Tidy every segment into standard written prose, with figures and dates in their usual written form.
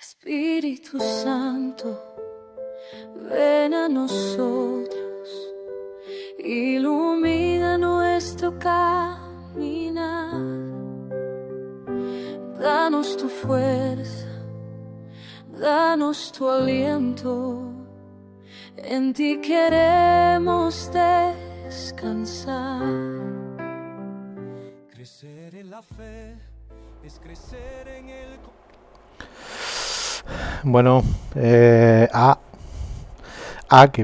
Espíritu Santo, ven a nosotros, ilumina nuestro caminar, danos tu fuerza, danos tu aliento, en ti queremos descansar. Crecer en la fe es crecer en el... Bueno, que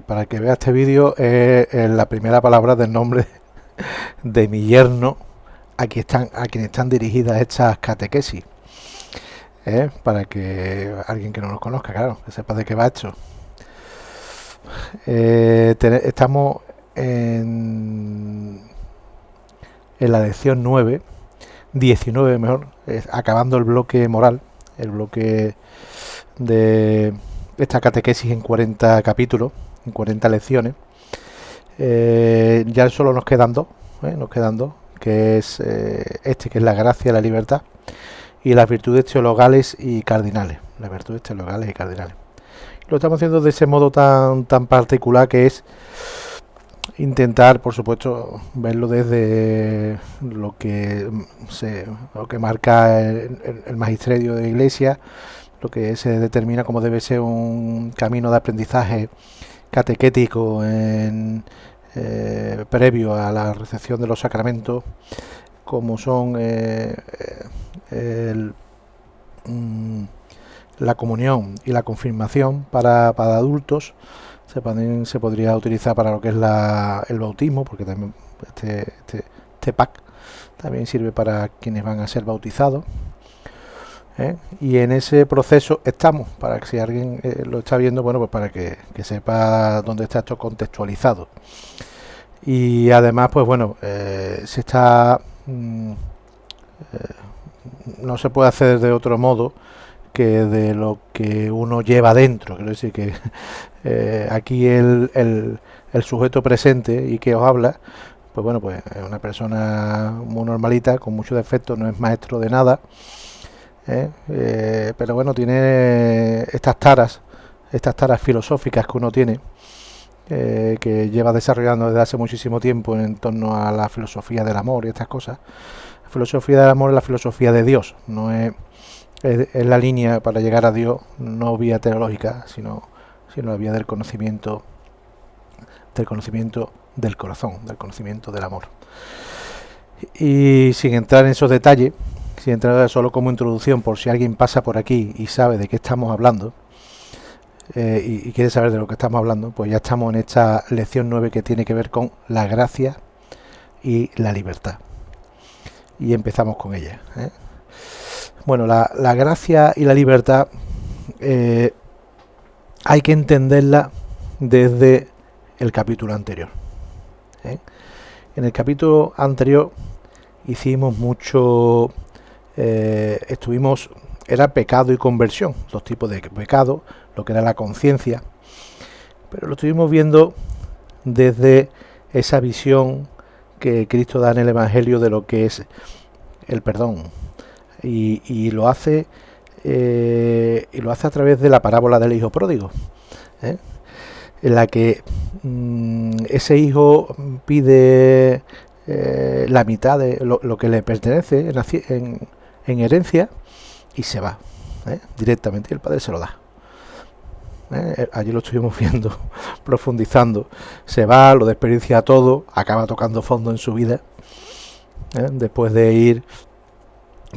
para que vea este vídeo es la primera palabra del nombre de mi yerno a quien están dirigidas estas catequesis. Para que alguien que no nos conozca, claro, que sepa de qué va esto. Estamos en la lección 19 mejor, acabando el bloque moral, el bloque de esta catequesis en 40 capítulos, en 40 lecciones. Ya solo nos quedan dos, que es que es la gracia, la libertad, y las virtudes teologales y cardinales. Las virtudes teologales y cardinales. Lo estamos haciendo de ese modo tan particular, que es intentar, por supuesto, verlo desde lo que marca el magisterio de la Iglesia, lo que se determina como debe ser un camino de aprendizaje catequético previo a la recepción de los sacramentos, como son la comunión y la confirmación para adultos. Se podría utilizar para lo que es el bautismo, porque también este pack también sirve para quienes van a ser bautizados. Y en ese proceso estamos, para que si alguien lo está viendo, bueno, pues para que sepa dónde está esto contextualizado. Y además, pues bueno, se está no se puede hacer de otro modo que de lo que uno lleva dentro. Quiero decir que aquí el sujeto presente y que os habla, pues bueno, pues es una persona muy normalita, con muchos defectos, no es maestro de nada, pero bueno, tiene estas taras filosóficas que uno tiene, que lleva desarrollando desde hace muchísimo tiempo en torno a la filosofía del amor y estas cosas. La filosofía del amor es la filosofía de Dios, no es la línea para llegar a Dios, no vía teológica, sino la vía del conocimiento del corazón, del conocimiento del amor. Y sin entrar en esos detalles, sin entrar solo como introducción, por si alguien pasa por aquí y sabe de qué estamos hablando, y quiere saber de lo que estamos hablando, pues ya estamos en esta lección 9, que tiene que ver con la gracia y la libertad. Y empezamos con ella. Bueno, la gracia y la libertad hay que entenderla desde el capítulo anterior. En el capítulo anterior hicimos mucho, era pecado y conversión, dos tipos de pecado, lo que era la conciencia, pero lo estuvimos viendo desde esa visión que Cristo da en el Evangelio de lo que es el perdón, y lo hace a través de la parábola del hijo pródigo, en la que ese hijo pide la mitad de lo que le pertenece en herencia, y se va directamente, y el padre se lo da. Allí lo estuvimos viendo, profundizando. Se va, lo desperdicia todo, acaba tocando fondo en su vida, después de ir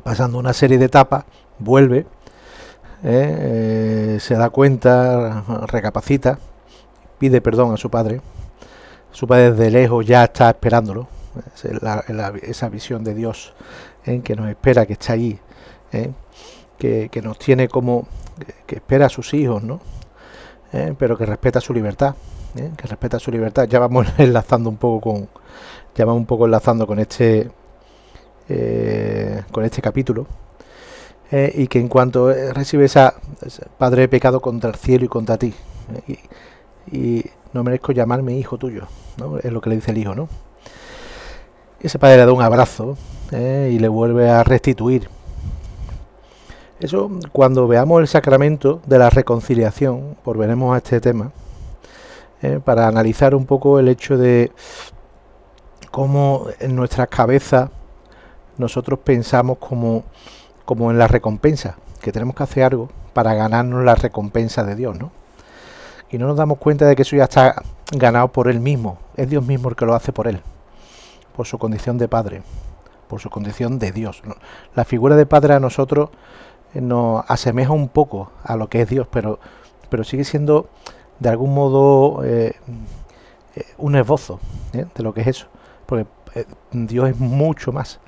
pasando una serie de etapas, vuelve, se da cuenta, recapacita, pide perdón a su padre. Su padre desde lejos ya está esperándolo, esa visión de Dios, que nos espera, que está allí, que nos tiene como que espera a sus hijos, ¿no? Pero que respeta su libertad, Ya vamos enlazando un poco con este capítulo, y que en cuanto recibe ese padre, he pecado contra el cielo y contra ti, y no merezco llamarme hijo tuyo, ¿no? Es lo que le dice el hijo, ¿no? Y ese padre le da un abrazo, y le vuelve a restituir Eso, cuando veamos el sacramento de la reconciliación, volveremos a este tema, para analizar un poco el hecho de cómo en nuestras cabezas nosotros pensamos como en la recompensa, que tenemos que hacer algo para ganarnos la recompensa de Dios, ¿no? Y no nos damos cuenta de que eso ya está ganado por Él mismo, es Dios mismo el que lo hace por Él, por su condición de Padre, por su condición de Dios, ¿no? La figura de Padre a nosotros nos asemeja un poco a lo que es Dios, pero sigue siendo de algún modo un esbozo de lo que es eso, porque Dios es mucho más.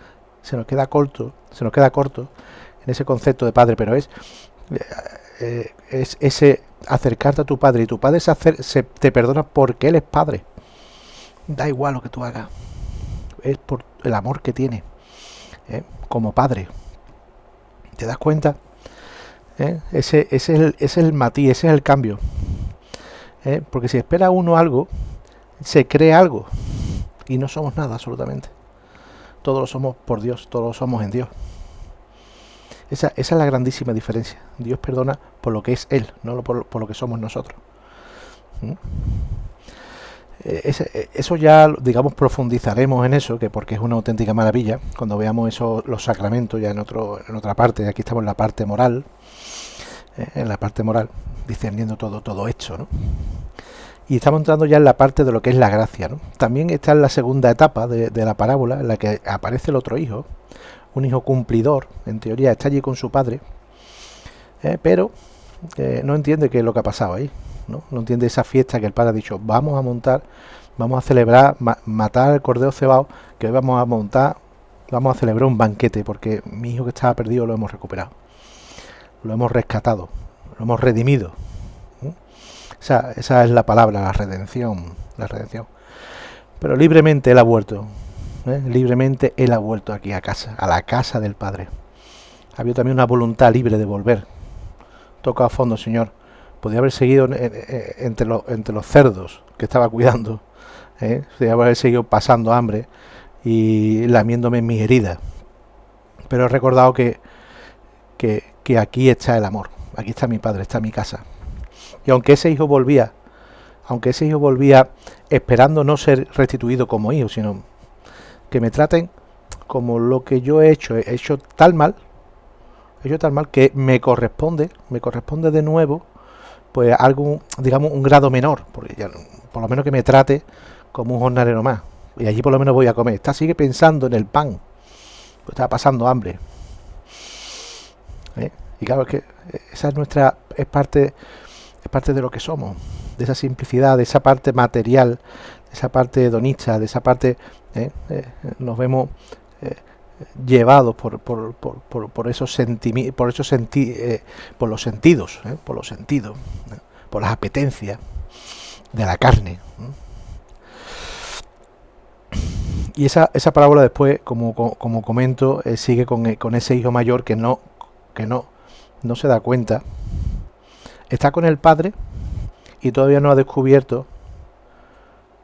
Se nos queda corto en ese concepto de Padre, pero es ese acercarte a tu Padre, y tu Padre te perdona porque Él es Padre. Da igual lo que tú hagas, es por el amor que tiene como Padre. ¿Te das cuenta? Ese es el matiz, ese es el cambio. Porque si espera uno algo, se cree algo, y no somos nada absolutamente. Todos lo somos por Dios, todos lo somos en Dios. Esa es la grandísima diferencia. Dios perdona por lo que es Él, no por lo que somos nosotros. Eso ya, digamos, profundizaremos en eso, que porque es una auténtica maravilla, cuando veamos eso, los sacramentos ya en otra parte. Aquí estamos en la parte moral, discerniendo todo esto, ¿no? Y estamos entrando ya en la parte de lo que es la gracia, ¿no? También está en la segunda etapa de la parábola, en la que aparece el otro hijo, un hijo cumplidor, en teoría está allí con su padre, pero no entiende qué es lo que ha pasado ahí, ¿no? No entiende esa fiesta que el padre ha dicho, vamos a montar, vamos a celebrar, matar al cordero cebado, que hoy vamos a celebrar un banquete, porque mi hijo que estaba perdido lo hemos recuperado, lo hemos rescatado, lo hemos redimido. Esa es la palabra, la redención. Pero libremente Él ha vuelto, libremente Él ha vuelto aquí a casa, a la casa del Padre. Había también una voluntad libre de volver. Toca a fondo, Señor. Podría haber seguido entre los cerdos que estaba cuidando, podría haber seguido pasando hambre y lamiéndome en mis heridas. Pero he recordado que aquí está el amor, aquí está mi Padre, está mi casa. Y aunque ese hijo volvía esperando no ser restituido como hijo, sino que me traten como lo que yo he hecho tal mal que me corresponde de nuevo, pues algo, digamos, un grado menor, porque ya por lo menos que me trate como un jornalero más, y allí por lo menos voy a comer. Sigue pensando en el pan, pues está pasando hambre. Y claro, es que esa es parte de lo que somos, de esa simplicidad, de esa parte material, de esa parte hedonista, de esa parte nos vemos llevados por esos sentimientos, por los sentidos, por las apetencias de la carne. Y esa parábola después, como comento, sigue con ese hijo mayor que no se da cuenta. Está con el Padre y todavía no ha descubierto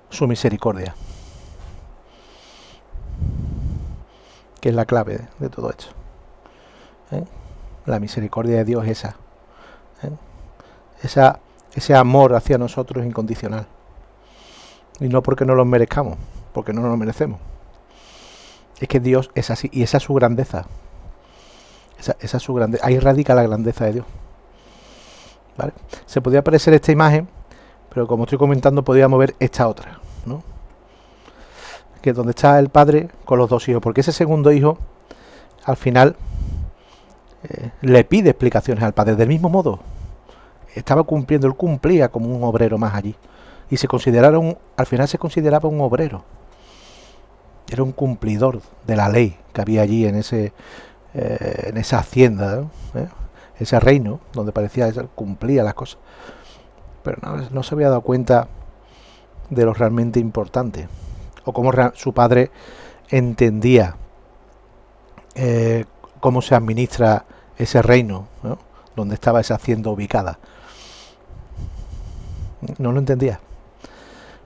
su misericordia, que es la clave de todo esto. La misericordia de Dios es esa. Ese amor hacia nosotros incondicional. Y no porque no lo merezcamos, porque no nos lo merecemos. Es que Dios es así, y esa es su grandeza. Esa es su grandeza. Ahí radica la grandeza de Dios. ¿Vale? Se podría parecer esta imagen, pero como estoy comentando podríamos ver esta otra, ¿no? Que es donde está el padre con los dos hijos, porque ese segundo hijo al final le pide explicaciones al padre. Del mismo modo estaba cumpliendo, él cumplía como un obrero más allí, y al final se consideraba un obrero, era un cumplidor de la ley que había allí en esa hacienda, ¿no? Ese reino donde parecía que cumplía las cosas, pero no se había dado cuenta de lo realmente importante, o cómo su padre entendía cómo se administra ese reino, ¿no? Donde estaba esa hacienda ubicada. No lo entendía.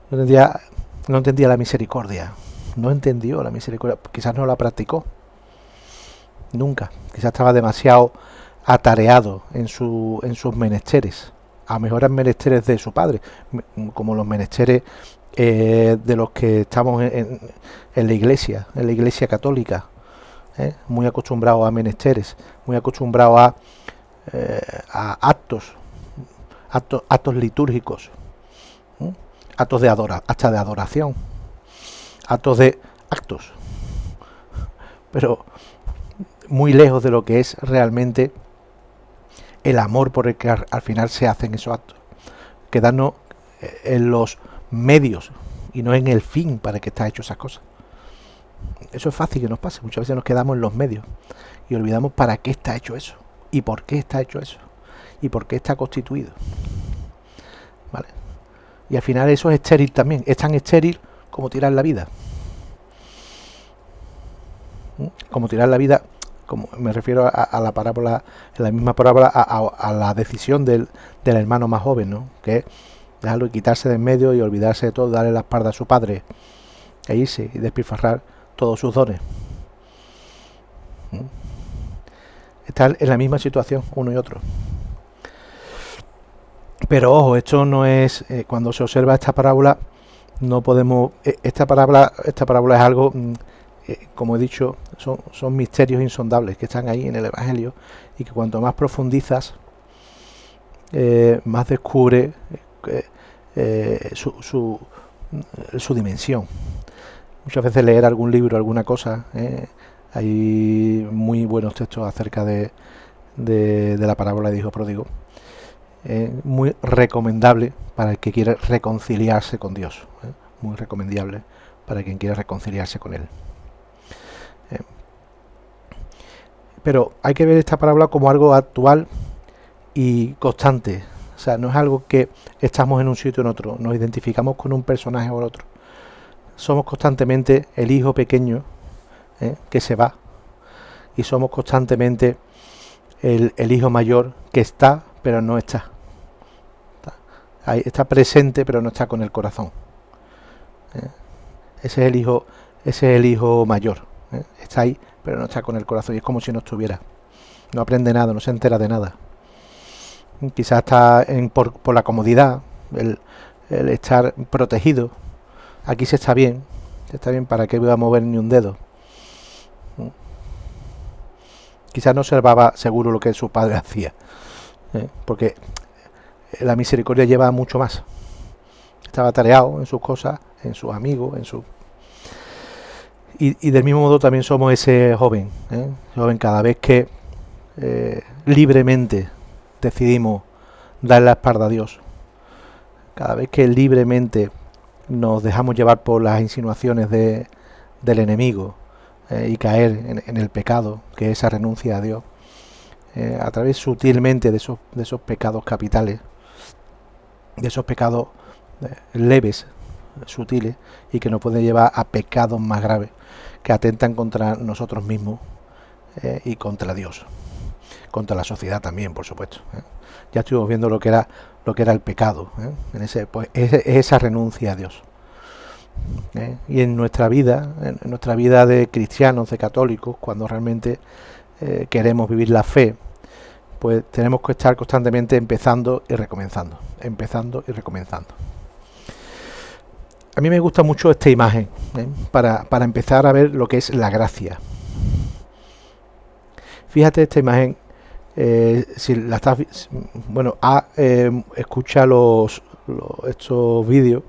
No entendía la misericordia. No entendió la misericordia. Quizás no la practicó. Nunca. Quizás estaba demasiado atareado en sus menesteres. A lo mejor eran menesteres de su padre, como los menesteres de los que estamos en la iglesia católica, muy acostumbrados a menesteres, muy acostumbrados a actos litúrgicos, actos de adoración, actos, pero muy lejos de lo que es realmente el amor por el que al final se hacen esos actos. Quedarnos en los medios y no en el fin para el que está hecho esas cosas. Eso es fácil que nos pase. Muchas veces nos quedamos en los medios y olvidamos para qué está hecho eso y por qué está hecho eso y por qué está constituido. ¿Vale? Y al final eso es estéril también. Es tan estéril como tirar la vida. Como tirar la vida, como me refiero a la parábola, en la misma parábola, a la decisión del hermano más joven, ¿no? Que es dejarlo y quitarse de en medio y olvidarse de todo, darle la espalda a su padre e irse y despilfarrar todos sus dones. Están en la misma situación uno y otro. Pero ojo, esto no es, cuando se observa esta parábola, no podemos, esta parábola es algo, como he dicho, son misterios insondables que están ahí en el Evangelio y que cuanto más profundizas, más descubre su dimensión. Muchas veces leer algún libro, alguna cosa, hay muy buenos textos acerca de la parábola del hijo pródigo. Muy recomendable para el que quiere reconciliarse con Dios, muy recomendable para quien quiere reconciliarse con Él. Pero hay que ver esta parábola como algo actual y constante. O sea, no es algo que estamos en un sitio o en otro, nos identificamos con un personaje o el otro. Somos constantemente el hijo pequeño que se va, y somos constantemente el hijo mayor que está pero no está. Está presente pero no está con el corazón. Ese es el hijo mayor. Está ahí pero no está con el corazón, y es como si no estuviera. No aprende nada, no se entera de nada. Quizás está por la comodidad, el estar protegido. Aquí se está bien para que voy a mover ni un dedo. Quizás no observaba seguro lo que su padre hacía, porque la misericordia lleva mucho más. Estaba tareado en sus cosas, en sus amigos, y del mismo modo también somos ese joven, cada vez que libremente decidimos dar la espalda a Dios, cada vez que libremente nos dejamos llevar por las insinuaciones del enemigo y caer en el pecado, que es esa renuncia a Dios, a través sutilmente de esos pecados capitales, de esos pecados leves, sutiles, y que nos pueden llevar a pecados más graves que atentan contra nosotros mismos y contra Dios, contra la sociedad también, por supuesto. Ya estuvimos viendo lo que era el pecado, pues es esa renuncia a Dios. Y en nuestra vida de cristianos, de católicos, cuando realmente queremos vivir la fe, pues tenemos que estar constantemente empezando y recomenzando. A mí me gusta mucho esta imagen, para empezar a ver lo que es la gracia. Fíjate esta imagen, si la estás, escucha estos vídeos.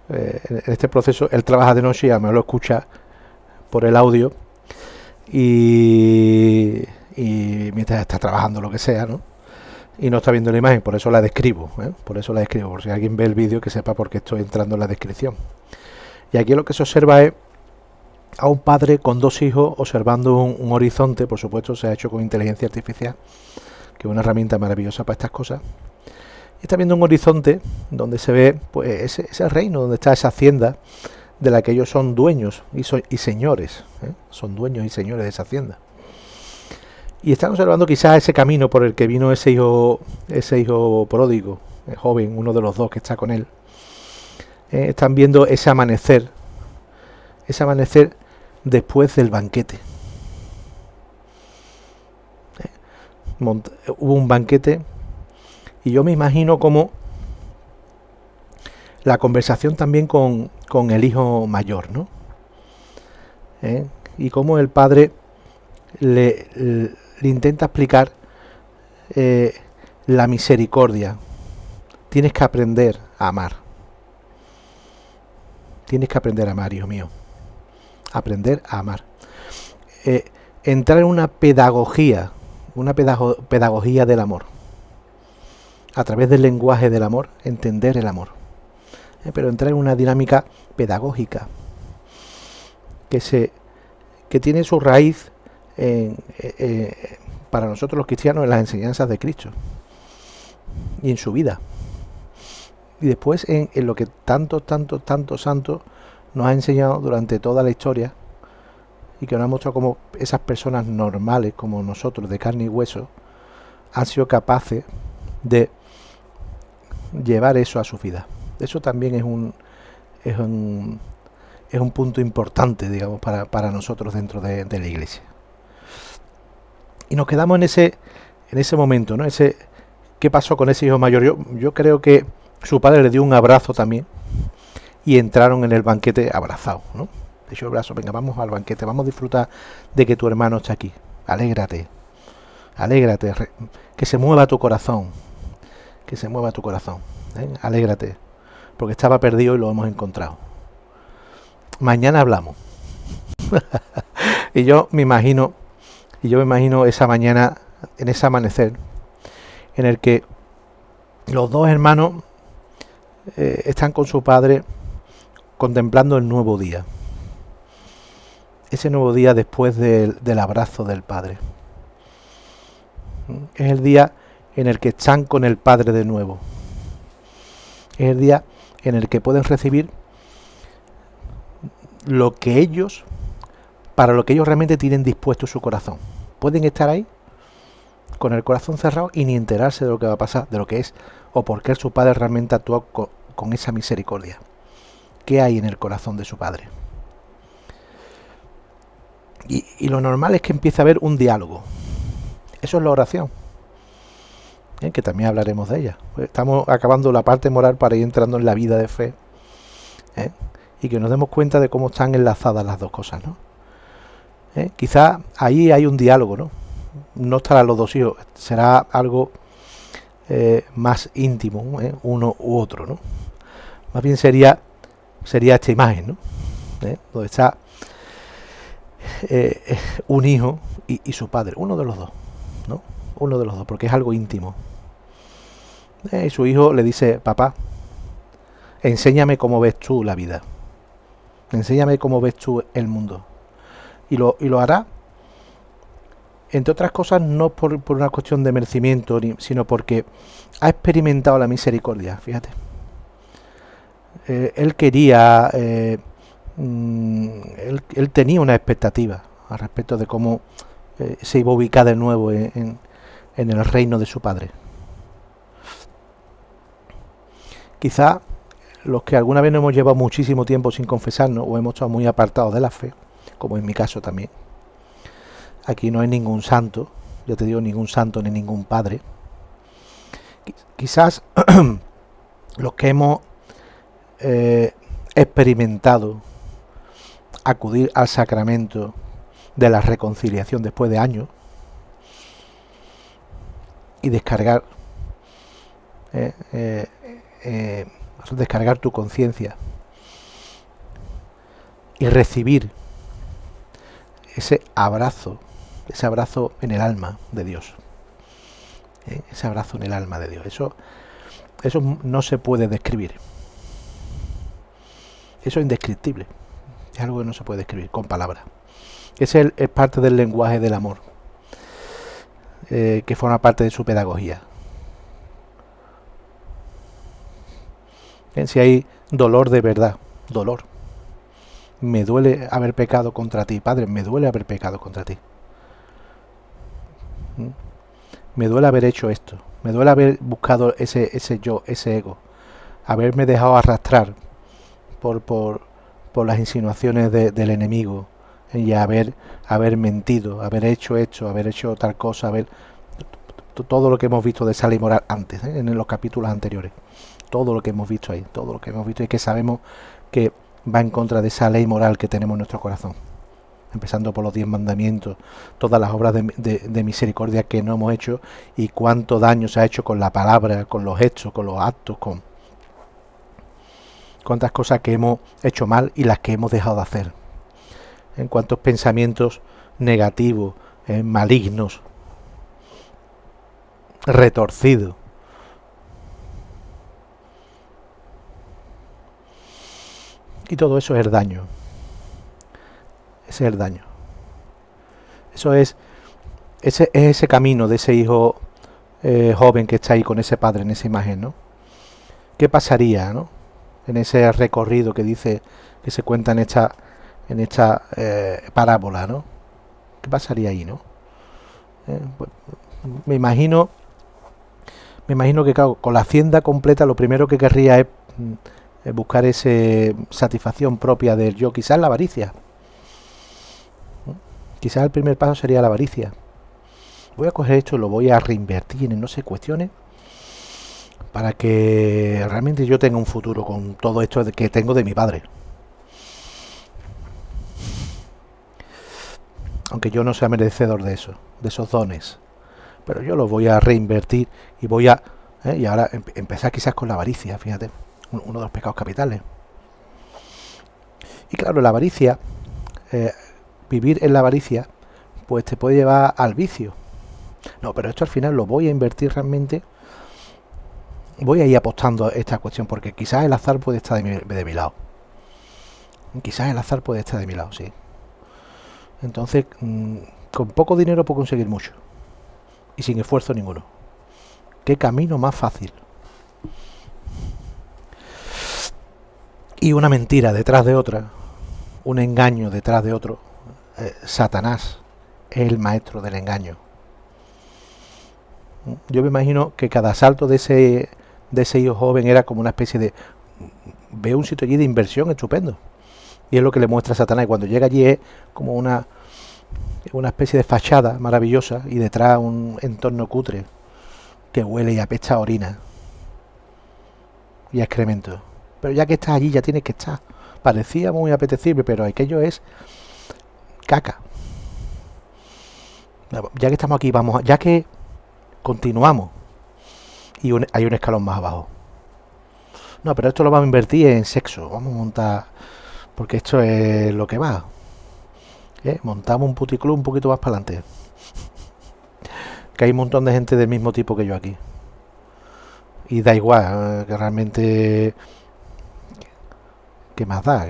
En este proceso él trabaja de noche y a lo mejor lo escucha por el audio y mientras está trabajando, lo que sea, ¿no? Y no está viendo la imagen, por eso la describo, por si alguien ve el vídeo, que sepa por qué estoy entrando en la descripción. Y aquí lo que se observa es a un padre con dos hijos observando un horizonte. Por supuesto se ha hecho con inteligencia artificial, que es una herramienta maravillosa para estas cosas. Y está viendo un horizonte donde se ve pues ese reino, donde está esa hacienda de la que ellos son dueños y señores, son dueños y señores de esa hacienda. Y están observando quizás ese camino por el que vino ese hijo pródigo, el joven, uno de los dos que está con él. Están viendo ese amanecer después del banquete. hubo un banquete, y yo me imagino como la conversación también con el hijo mayor, ¿no? Y cómo el padre le intenta explicar la misericordia. Tienes que aprender a amar. Tienes que aprender a amar, hijo mío. Aprender a amar. Entrar en una pedagogía del amor. A través del lenguaje del amor, entender el amor. Pero entrar en una dinámica pedagógica que tiene su raíz para nosotros los cristianos en las enseñanzas de Cristo y en su vida. Y después en lo que tantos santos nos ha enseñado durante toda la historia, y que nos ha mostrado cómo esas personas normales como nosotros, de carne y hueso, han sido capaces de llevar eso a su vida. Eso también es un punto importante, digamos, para nosotros dentro de la iglesia. Y nos quedamos en ese momento, ¿no? ¿Qué pasó con ese hijo mayor? Yo creo que su padre le dio un abrazo también, y entraron en el banquete abrazados, ¿no? Le dio el brazo: venga, vamos al banquete, vamos a disfrutar de que tu hermano está aquí. Alégrate, que se mueva tu corazón, alégrate, porque estaba perdido y lo hemos encontrado. Mañana hablamos. Y yo me imagino esa mañana, en ese amanecer, en el que los dos hermanos están con su padre contemplando el nuevo día. Ese nuevo día después del abrazo del padre. Es el día en el que están con el padre de nuevo. Es el día en el que pueden recibir para lo que ellos realmente tienen dispuesto su corazón. Pueden estar ahí con el corazón cerrado y ni enterarse de lo que va a pasar, de lo que es o por qué su padre realmente actúa con esa misericordia. ¿Qué hay en el corazón de su padre? Y lo normal es que empiece a haber un diálogo. Eso es la oración, que también hablaremos de ella. Estamos acabando la parte moral para ir entrando en la vida de fe, y que nos demos cuenta de cómo están enlazadas las dos cosas, ¿no? Quizá ahí hay un diálogo, ¿no? No estarán los dos hijos, será algo más íntimo, uno u otro, ¿no? Más bien sería esta imagen, ¿no? Donde está un hijo y su padre, uno de los dos, ¿no? Uno de los dos, porque es algo íntimo. Y su hijo le dice: papá, enséñame cómo ves tú la vida, enséñame cómo ves tú el mundo. Y lo hará, entre otras cosas, no por una cuestión de merecimiento, sino porque ha experimentado la misericordia. Fíjate, él quería, él tenía una expectativa al respecto de cómo se iba a ubicar de nuevo en el reino de su padre. Quizá los que alguna vez nos hemos llevado muchísimo tiempo sin confesarnos o hemos estado muy apartados de la fe, como en mi caso también. Aquí no hay ningún santo, ya te digo, ningún santo ni ningún padre. Quizás los que hemos experimentado acudir al sacramento de la reconciliación después de años y descargar tu conciencia y recibir ese abrazo en el alma de Dios, ese abrazo en el alma de Dios, eso no se puede describir, eso es indescriptible, es algo que no se puede describir con palabras. Es parte del lenguaje del amor, que forma parte de su pedagogía. Si hay dolor de verdad, dolor, me duele haber pecado contra ti, Padre, me duele haber pecado contra ti. Me duele haber hecho esto, me duele haber buscado ese yo, ese ego, haberme dejado arrastrar por las insinuaciones del enemigo, y haber mentido, haber hecho esto, haber hecho tal cosa, todo lo que hemos visto de esa ley moral antes, en los capítulos anteriores. Todo lo que hemos visto ahí, todo lo que hemos visto y que sabemos que va en contra de esa ley moral que tenemos en nuestro corazón. Empezando por los 10 mandamientos, todas las obras de misericordia que no hemos hecho y cuánto daño se ha hecho con la palabra, con los hechos, con los actos, con cuántas cosas que hemos hecho mal y las que hemos dejado de hacer. En cuántos pensamientos negativos, malignos, retorcidos. Y todo eso es el daño. Ese es el daño. Eso es ese camino de ese hijo joven que está ahí con ese padre en esa imagen, ¿no? ¿Qué pasaría, ¿no? En ese recorrido que dice, que se cuenta en esta parábola, ¿no? ¿Qué pasaría ahí, no? Pues, me imagino que, claro, con la hacienda completa lo primero que querría es buscar esa satisfacción propia del yo, quizás la avaricia. Quizás el primer paso sería la avaricia. Voy a coger esto y lo voy a reinvertir en no sé cuestiones para que realmente yo tenga un futuro con todo esto que tengo de mi padre. Aunque yo no sea merecedor de eso, de esos dones. Pero yo los voy a reinvertir y voy a... y ahora empezar quizás con la avaricia, fíjate. Uno de los pecados capitales. Y claro, la avaricia, vivir en la avaricia, pues te puede llevar al vicio. No, pero esto al final lo voy a invertir realmente. Voy a ir apostando a esta cuestión, porque quizás el azar puede estar de mi lado. Quizás el azar puede estar de mi lado, sí. Entonces, con poco dinero puedo conseguir mucho. Y sin esfuerzo ninguno. ¿Qué camino más fácil? Y una mentira detrás de otra, un engaño detrás de otro. Satanás es el maestro del engaño. Yo me imagino que cada salto de ese hijo joven era como una especie de... Ve un sitio allí de inversión estupendo. Y es lo que le muestra a Satanás. Y cuando llega allí es como una especie de fachada maravillosa y detrás un entorno cutre que huele y apesta a orina y a excremento. Pero ya que estás allí, ya tienes que estar. Parecía muy apetecible, pero aquello es caca. Ya que estamos aquí, ya que continuamos y hay un escalón más abajo. No, pero esto lo vamos a invertir en sexo. Vamos a montar, porque esto es lo que va. Montamos un puticlub un poquito más para adelante. Que hay un montón de gente del mismo tipo que yo aquí. Y da igual, que realmente... ¿Qué más da?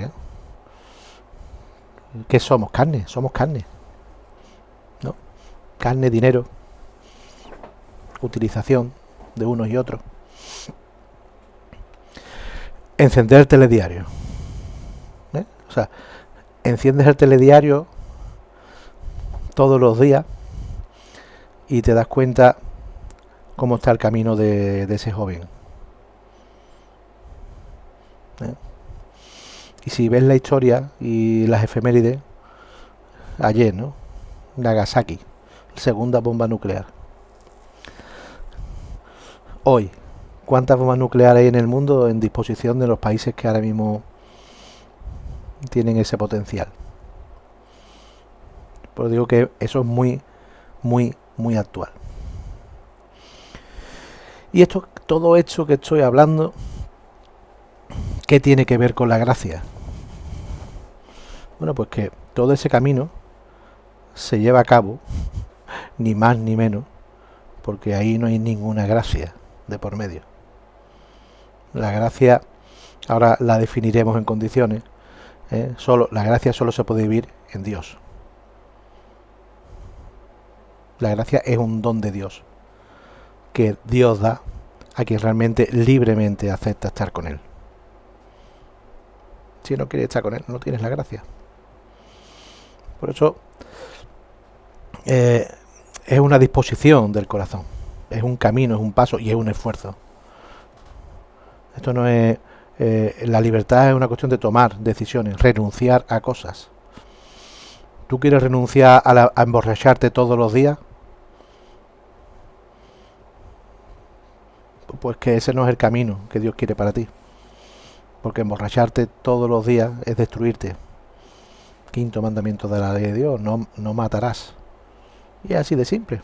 ¿Qué somos? Carne, somos carne. ¿No? Carne, dinero, utilización de unos y otros. Encender el telediario. O sea, enciendes el telediario todos los días y te das cuenta cómo está el camino de ese joven. Y si ves la historia y las efemérides, ayer, ¿no? Nagasaki, segunda bomba nuclear. Hoy, ¿cuántas bombas nucleares hay en el mundo en disposición de los países que ahora mismo tienen ese potencial? Pero digo que eso es muy, muy, muy actual. Y todo esto que estoy hablando, ¿qué tiene que ver con la gracia? Bueno, pues que todo ese camino se lleva a cabo, ni más ni menos, porque ahí no hay ninguna gracia de por medio. La gracia, ahora la definiremos en condiciones, la gracia solo se puede vivir en Dios. La gracia es un don de Dios, que Dios da a quien realmente libremente acepta estar con Él. Si no quieres estar con Él, no tienes la gracia. Por eso es una disposición del corazón, es un camino, es un paso y es un esfuerzo. Esto no es... la libertad es una cuestión de tomar decisiones, renunciar a cosas. ¿Tú quieres renunciar a emborracharte todos los días? pues que ese no es el camino que Dios quiere para ti. Porque emborracharte todos los días es destruirte. Quinto mandamiento de la ley de Dios, no matarás. Y es así de simple.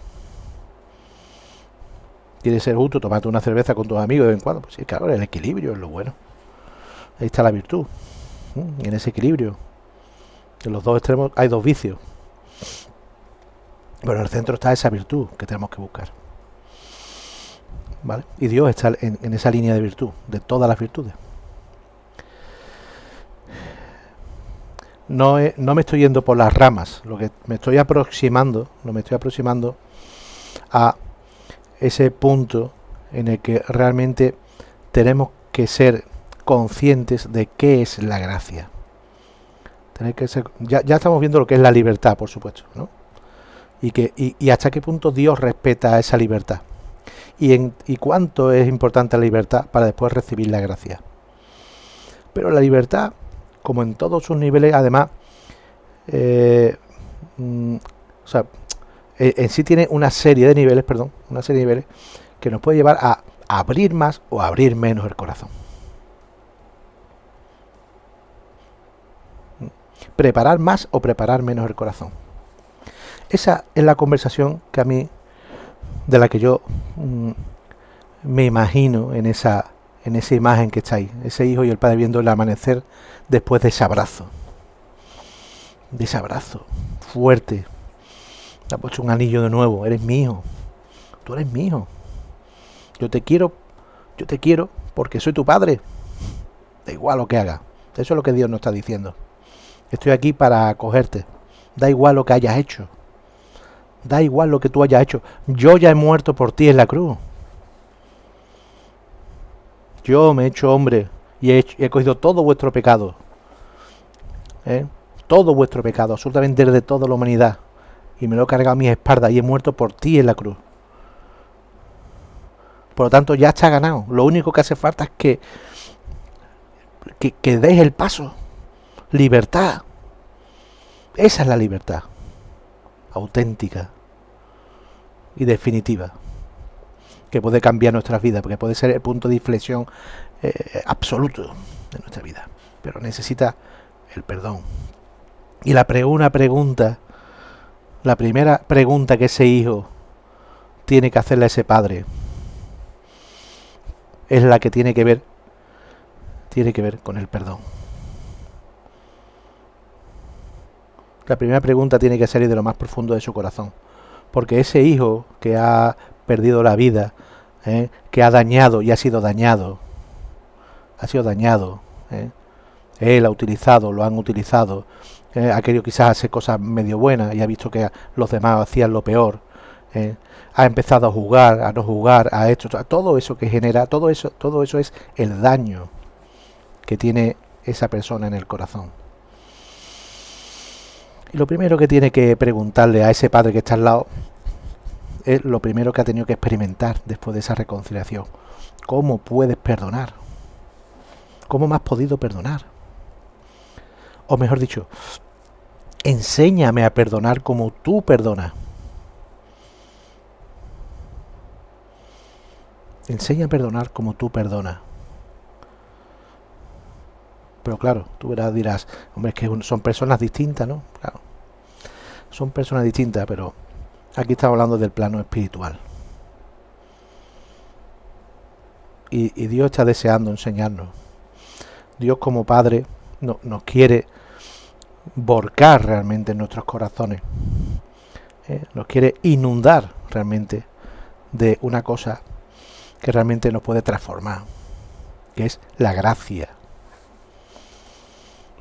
¿Quieres ser justo? Tomate una cerveza con tus amigos de vez en cuando. Pues sí, claro, el equilibrio es lo bueno. Ahí está la virtud. En ese equilibrio. En los dos extremos hay dos vicios. Pero en el centro está esa virtud que tenemos que buscar. ¿Vale? Y Dios está en esa línea de virtud, de todas las virtudes. No me estoy yendo por las ramas, lo que me estoy aproximando a ese punto en el que realmente tenemos que ser conscientes de qué es la gracia. Ya estamos viendo lo que es la libertad, por supuesto, ¿no? Y hasta qué punto Dios respeta esa libertad. Y cuánto es importante la libertad para después recibir la gracia. Pero la libertad, como en todos sus niveles, además, en sí tiene una serie de niveles, que nos puede llevar a abrir más o a abrir menos el corazón. Preparar más o preparar menos el corazón. Esa es la conversación que a mí, de la que yo me imagino en esa imagen que está ahí, ese hijo y el padre viendo el amanecer después de ese abrazo fuerte. Le ha puesto un anillo de nuevo. Eres mi hijo, tú eres mi hijo, yo te quiero porque soy tu padre, da igual lo que haga. Eso es lo que Dios nos está diciendo. Estoy aquí para acogerte, da igual lo que hayas hecho, da igual lo que tú hayas hecho, yo ya he muerto por ti en la cruz. Yo me he hecho hombre y he cogido todo vuestro pecado. Todo vuestro pecado, absolutamente de toda la humanidad. Y me lo he cargado a mis espaldas y he muerto por ti en la cruz. Por lo tanto, ya está ganado. Lo único que hace falta es que deis el paso. Libertad. Esa es la libertad. Auténtica y definitiva. Que puede cambiar nuestras vidas, porque puede ser el punto de inflexión absoluto de nuestra vida, pero necesita el perdón. Y la primera pregunta que ese hijo tiene que hacerle a ese padre es la que tiene que ver con el perdón. La primera pregunta tiene que salir de lo más profundo de su corazón, porque ese hijo que ha perdido la vida, que ha dañado y ha sido dañado, él ha utilizado, lo han utilizado, ha querido quizás hacer cosas medio buenas y ha visto que los demás hacían lo peor, ha empezado a jugar, a no jugar, a esto, todo eso que genera, todo eso es el daño que tiene esa persona en el corazón. Y lo primero que tiene que preguntarle a ese padre que está al lado es lo primero que ha tenido que experimentar después de esa reconciliación. ¿Cómo puedes perdonar? ¿Cómo me has podido perdonar? O mejor dicho, enséñame a perdonar como tú perdonas. Enseña a perdonar como tú perdonas. Pero claro, tú dirás, hombre, es que son personas distintas, ¿no? Claro, son personas distintas, pero aquí estamos hablando del plano espiritual. Y Dios está deseando enseñarnos. Dios como Padre nos quiere volcar realmente en nuestros corazones. Nos quiere inundar realmente de una cosa que realmente nos puede transformar, que es la gracia.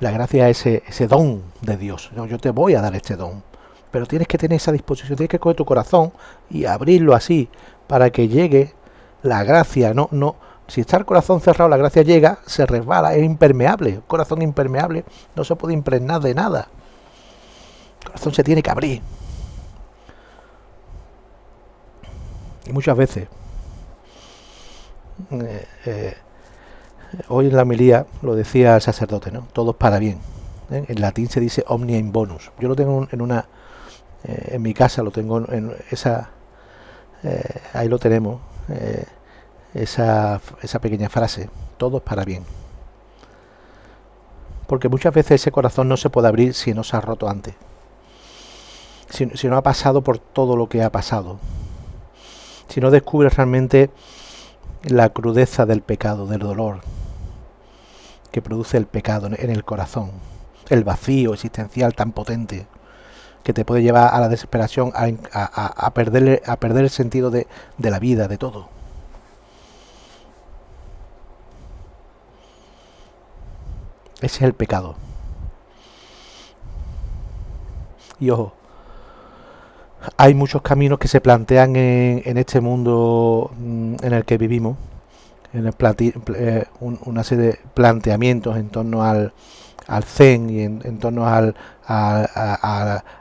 La gracia es ese don de Dios. Yo te voy a dar este don, pero tienes que tener esa disposición, tienes que coger tu corazón y abrirlo así para que llegue la gracia. No, si está el corazón cerrado, la gracia llega, se resbala, es impermeable. El corazón impermeable no se puede impregnar de nada. El corazón se tiene que abrir. Y muchas veces, hoy en la homilía lo decía el sacerdote, ¿no? Todo es para bien. En latín se dice omnia in bonus. Yo lo tengo en mi casa, lo tengo en esa, ahí lo tenemos, esa pequeña frase: todo es para bien. Porque muchas veces ese corazón no se puede abrir si no se ha roto antes, si no ha pasado por todo lo que ha pasado, si no descubre realmente la crudeza del pecado, del dolor que produce el pecado en el corazón, el vacío existencial tan potente que te puede llevar a la desesperación, a perder el sentido de la vida, de todo. Ese es el pecado. Y ojo, hay muchos caminos que se plantean en este mundo en el que vivimos, una serie de planteamientos en torno al zen y en torno a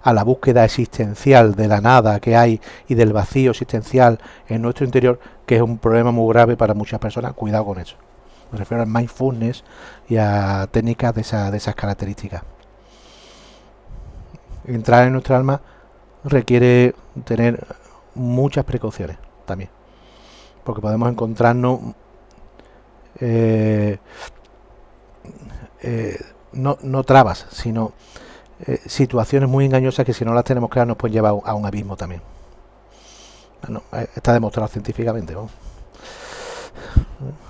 la búsqueda existencial de la nada que hay y del vacío existencial en nuestro interior, que es un problema muy grave para muchas personas. Cuidado con eso. Me refiero al mindfulness y a técnicas de esas características. Entrar en nuestra alma requiere tener muchas precauciones también, porque podemos encontrarnos no trabas, sino situaciones muy engañosas que, si no las tenemos claras, nos pueden llevar a un abismo también. Bueno, está demostrado científicamente, ¿no?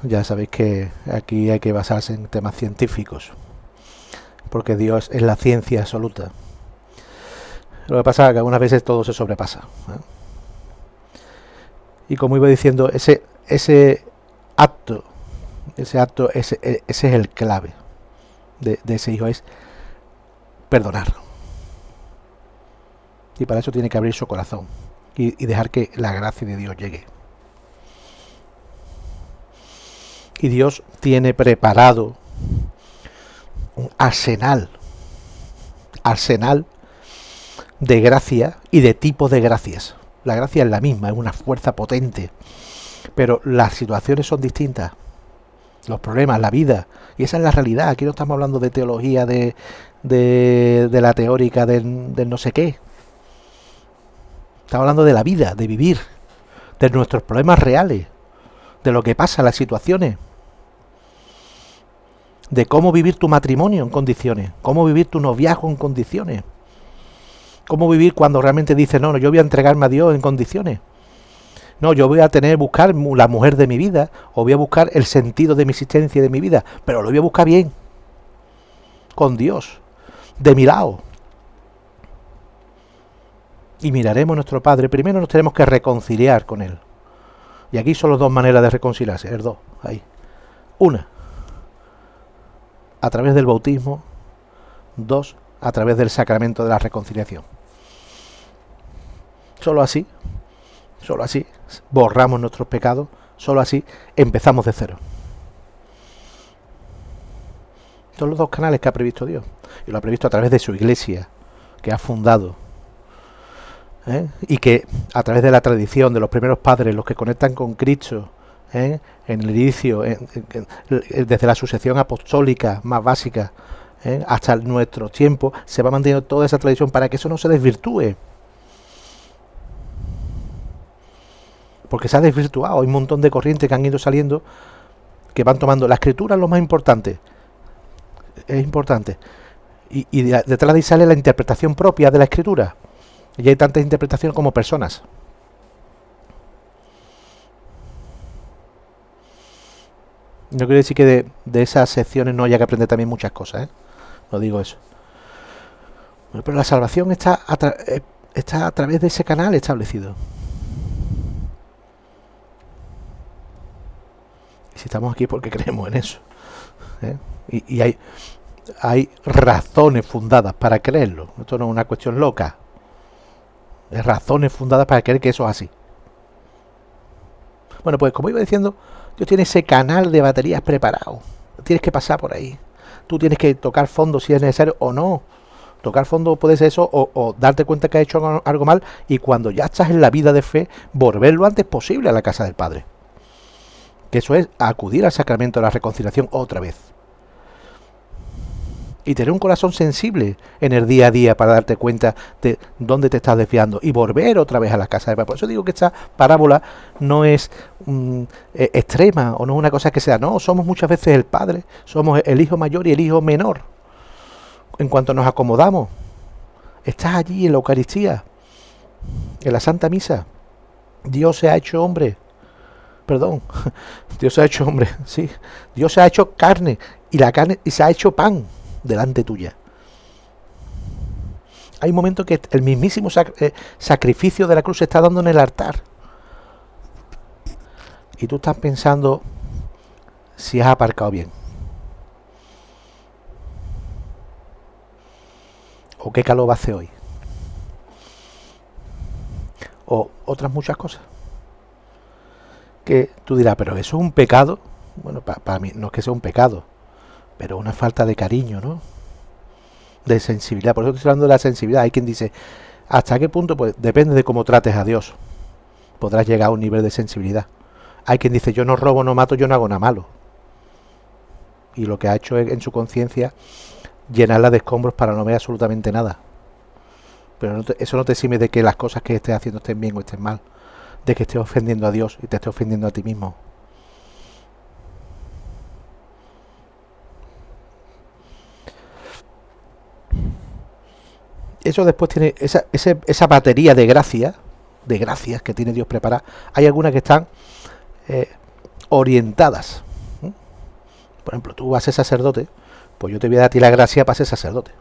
Ya sabéis que aquí hay que basarse en temas científicos, porque Dios es la ciencia absoluta. Lo que pasa es que algunas veces todo se sobrepasa, ¿eh? Y como iba diciendo, ese acto, ese es el clave de ese hijo, es perdonar. Y para eso tiene que abrir su corazón y dejar que la gracia de Dios llegue. Y Dios tiene preparado un arsenal de gracia y de tipos de gracias. La gracia es la misma, es una fuerza potente, pero las situaciones son distintas, los problemas, la vida, y esa es la realidad. Aquí no estamos hablando de teología, de la teórica, del no sé qué. Estamos hablando de la vida, de vivir, de nuestros problemas reales, de lo que pasa, las situaciones, de cómo vivir tu matrimonio en condiciones, cómo vivir tu noviazgo en condiciones, cómo vivir cuando realmente dices, no, yo voy a entregarme a Dios en condiciones. No, yo voy a buscar la mujer de mi vida, o voy a buscar el sentido de mi existencia y de mi vida, pero lo voy a buscar bien, con Dios, de mi lado. Y miraremos a nuestro Padre. Primero nos tenemos que reconciliar con Él. Y aquí son las dos maneras de reconciliarse, dos, ahí. Una, a través del bautismo. Dos, a través del sacramento de la reconciliación. Solo así borramos nuestros pecados, solo así empezamos de cero. Son los dos canales que ha previsto Dios, y lo ha previsto a través de su iglesia, que ha fundado, y que a través de la tradición de los primeros padres, los que conectan con Cristo, en el inicio, desde la sucesión apostólica más básica, hasta nuestro tiempo, se va manteniendo toda esa tradición para que eso no se desvirtúe. Porque se ha desvirtuado. Hay un montón de corrientes que han ido saliendo, que van tomando la escritura, lo más importante. Es importante. Y detrás de ahí sale la interpretación propia de la escritura. Y hay tantas interpretaciones como personas. No quiere decir que de esas secciones no haya que aprender también muchas cosas, No digo eso. Bueno, pero la salvación está a través de ese canal establecido. Y si estamos aquí porque creemos en eso, y hay razones fundadas para creerlo. Esto no es una cuestión loca. Hay razones fundadas para creer que eso es así. Bueno, pues como iba diciendo, Dios tiene ese canal de baterías preparado. Tienes que pasar por ahí. Tú tienes que tocar fondo si es necesario o no. Tocar fondo puede ser eso, o darte cuenta que has hecho algo mal, y cuando ya estás en la vida de fe, volver lo antes posible a la casa del Padre. Que eso es acudir al sacramento de la reconciliación otra vez. y tener un corazón sensible en el día a día para darte cuenta de dónde te estás desviando y volver otra vez a la casa de Padre. Por eso digo que esta parábola no es extrema o no es una cosa que sea, no, somos muchas veces el Padre, somos el hijo mayor y el hijo menor. En cuanto nos acomodamos, estás allí en la Eucaristía, en la Santa Misa. Dios se ha hecho hombre, perdón, Dios se ha hecho hombre, sí, Dios se ha hecho carne y la carne y se ha hecho pan delante tuya. Hay un momento que el mismísimo sacrificio de la cruz se está dando en el altar. Y tú estás pensando si has aparcado bien. O qué calor va a hacer hoy. O otras muchas cosas. Que tú dirás, pero eso es un pecado. Bueno, para mí no es que sea un pecado, pero una falta de cariño, ¿no? De sensibilidad. Por eso estoy hablando de la sensibilidad. Hay quien dice, ¿hasta qué punto? Pues depende de cómo trates a Dios. Podrás llegar a un nivel de sensibilidad. Hay quien dice, yo no robo, no mato, yo no hago nada malo. Y lo que ha hecho es, en su conciencia, llenarla de escombros para no ver absolutamente nada. Pero eso no te exime de que las cosas que estés haciendo estén bien o estén mal. De que estés ofendiendo a Dios y te estés ofendiendo a ti mismo. Eso después tiene esa batería de gracias que tiene Dios preparada. Hay algunas que están orientadas. Por ejemplo, tú vas a ser sacerdote, pues yo te voy a dar a ti la gracia para ser sacerdote.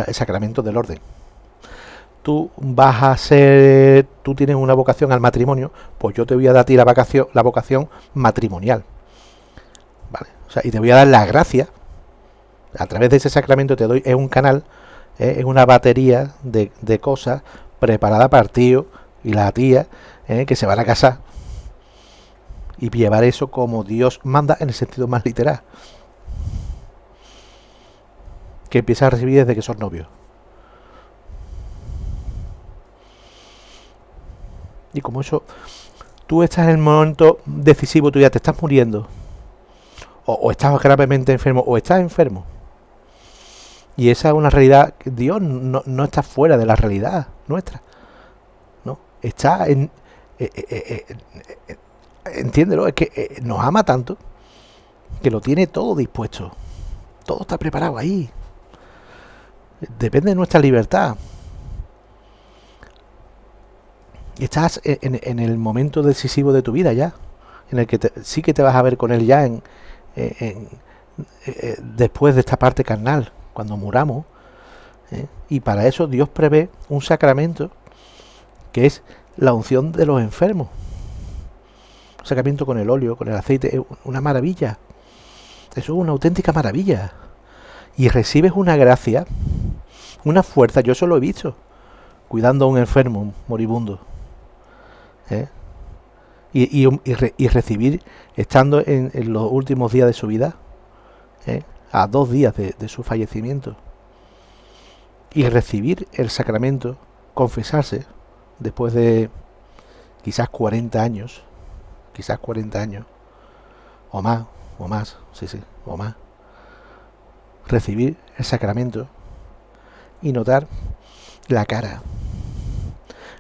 El sacramento del orden. Tú tienes una vocación al matrimonio, pues yo te voy a dar a ti la vocación matrimonial. ¿Vale? O sea, y te voy a dar la gracia. A través de ese sacramento te doy, es un canal, es una batería de cosas preparada para el tío y la tía que se van a casar. Y llevar eso como Dios manda en el sentido más literal. Que empiezas a recibir desde que sos novios. Y como eso, tú estás en el momento decisivo, tú ya te estás muriendo. O estás gravemente enfermo, o estás enfermo. Y esa es una realidad que Dios no está fuera de la realidad nuestra. No, está en... entiéndelo, es que nos ama tanto que lo tiene todo dispuesto. Todo está preparado ahí. Depende de nuestra libertad. Estás en el momento decisivo de tu vida ya, en el que sí que te vas a ver con él ya después de esta parte carnal, cuando muramos. Y para eso Dios prevé un sacramento que es la unción de los enfermos. Un sacramento con el óleo, con el aceite, es una maravilla. Eso es una auténtica maravilla. Y recibes una gracia, una fuerza. Yo eso lo he visto cuidando a un enfermo, un moribundo. Y recibir, estando en los últimos días de su vida, a 2 días de su fallecimiento, y recibir el sacramento, confesarse, después de quizás 40 años, o más, o más, recibir el sacramento y notar la cara,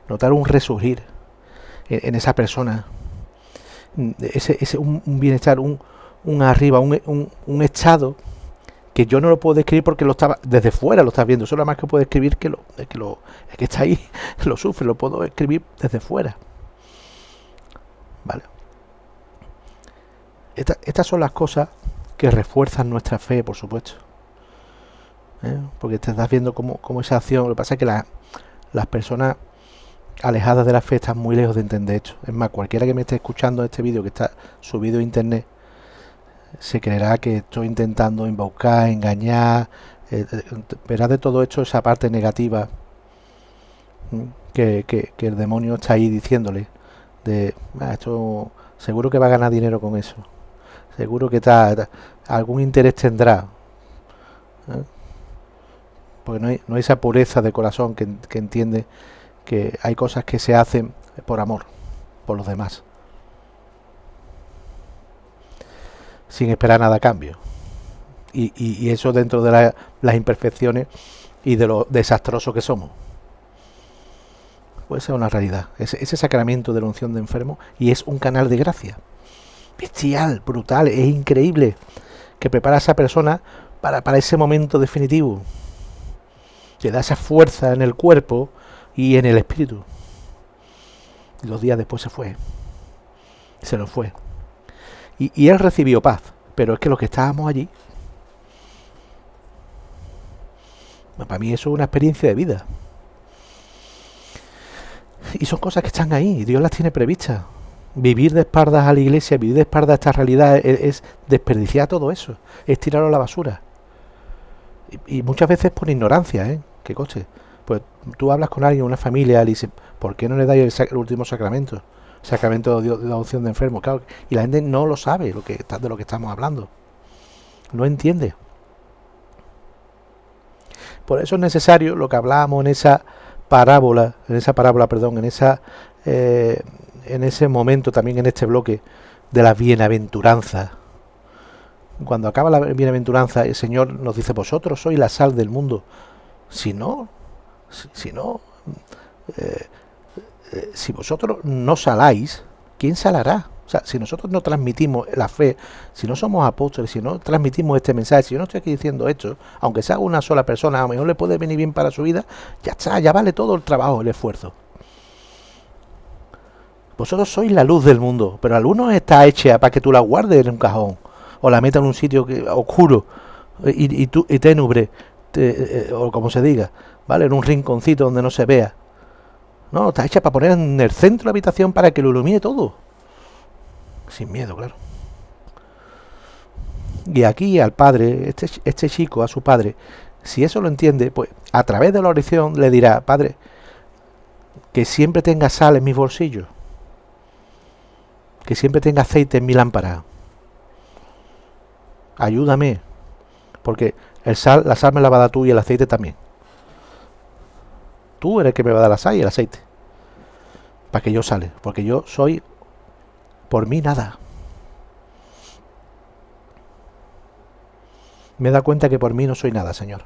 notar un resurgir en esa persona, un bienestar, un arriba, un estado que yo no lo puedo describir porque lo estaba desde fuera, lo estás viendo. Solo más que puedo escribir que el que está ahí lo sufre, lo puedo escribir desde fuera. Vale. Estas son las cosas que refuerzan nuestra fe, por supuesto. Porque te estás viendo cómo esa acción. Lo que pasa es que las personas alejadas de la fe están muy lejos de entender esto. Es más, cualquiera que me esté escuchando este vídeo que está subido a internet se creerá que estoy intentando embaucar, engañar, verá de todo esto esa parte negativa que el demonio está ahí diciéndole de esto seguro que va a ganar dinero con eso, seguro que algún interés tendrá, porque no hay esa pureza de corazón que entiende que hay cosas que se hacen por amor por los demás, sin esperar nada a cambio. Y eso dentro de las imperfecciones y de lo desastroso que somos. Puede ser una realidad. Ese sacramento de la unción de enfermo, y es un canal de gracia. Bestial, brutal, es increíble, que prepara a esa persona para ese momento definitivo. Te da esa fuerza en el cuerpo y en el espíritu. Y 2 días después se fue. Se nos fue. Y él recibió paz. Pero es que los que estábamos allí, para mí eso es una experiencia de vida. Y son cosas que están ahí, Dios las tiene previstas. Vivir de espaldas a la iglesia, vivir de espaldas a esta realidad es desperdiciar todo eso, es tirarlo a la basura. Y muchas veces por ignorancia, que coste. Pues tú hablas con alguien, una familia, le dices, ¿por qué no le dais el último sacramento? Sacramento de la unción de enfermos, claro. Y la gente no lo sabe de lo que estamos hablando. No entiende. Por eso es necesario lo que hablábamos en ese momento, también en este bloque de la bienaventuranza. Cuando acaba la bienaventuranza, el Señor nos dice, vosotros sois la sal del mundo. Si vosotros no saláis, ¿quién salará? O sea, si nosotros no transmitimos la fe, si no somos apóstoles, si no transmitimos este mensaje, si yo no estoy aquí diciendo esto, aunque sea una sola persona, a lo mejor le puede venir bien para su vida, ya está, ya vale todo el trabajo, el esfuerzo. Vosotros sois la luz del mundo, pero la luz no está hecha para que tú la guardes en un cajón, o la metas en un sitio oscuro, y tenubre, o como se diga, ¿vale? En un rinconcito donde no se vea. No, está hecha para poner en el centro de la habitación para que lo ilumine todo. Sin miedo, claro. Y aquí al padre, este chico, a su padre, si eso lo entiende, pues a través de la oración le dirá, padre, que siempre tenga sal en mis bolsillos, que siempre tenga aceite en mi lámpara. Ayúdame, porque la sal me la va a dar tú y el aceite también. Tú eres el que me va a dar la sal y el aceite, para que yo sale, porque yo soy por mí nada. Me he dado cuenta que por mí no soy nada, Señor.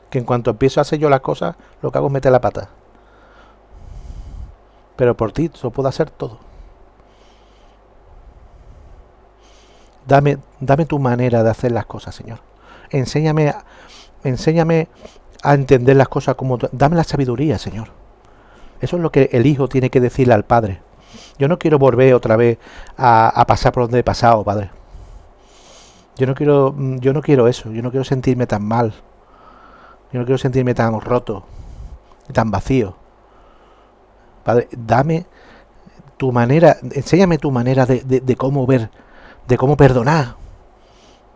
Que en cuanto empiezo a hacer yo las cosas, lo que hago es meter la pata. Pero por ti yo puedo hacer todo. Dame tu manera de hacer las cosas, Señor. Enséñame a entender las cosas como tú. Dame la sabiduría, Señor. Eso es lo que el hijo tiene que decirle al padre. Yo no quiero volver otra vez a pasar por donde he pasado, padre. Yo no quiero eso. Yo no quiero sentirme tan mal. Yo no quiero sentirme tan roto y tan vacío. Padre, dame tu manera, enséñame tu manera de cómo ver, de cómo perdonar.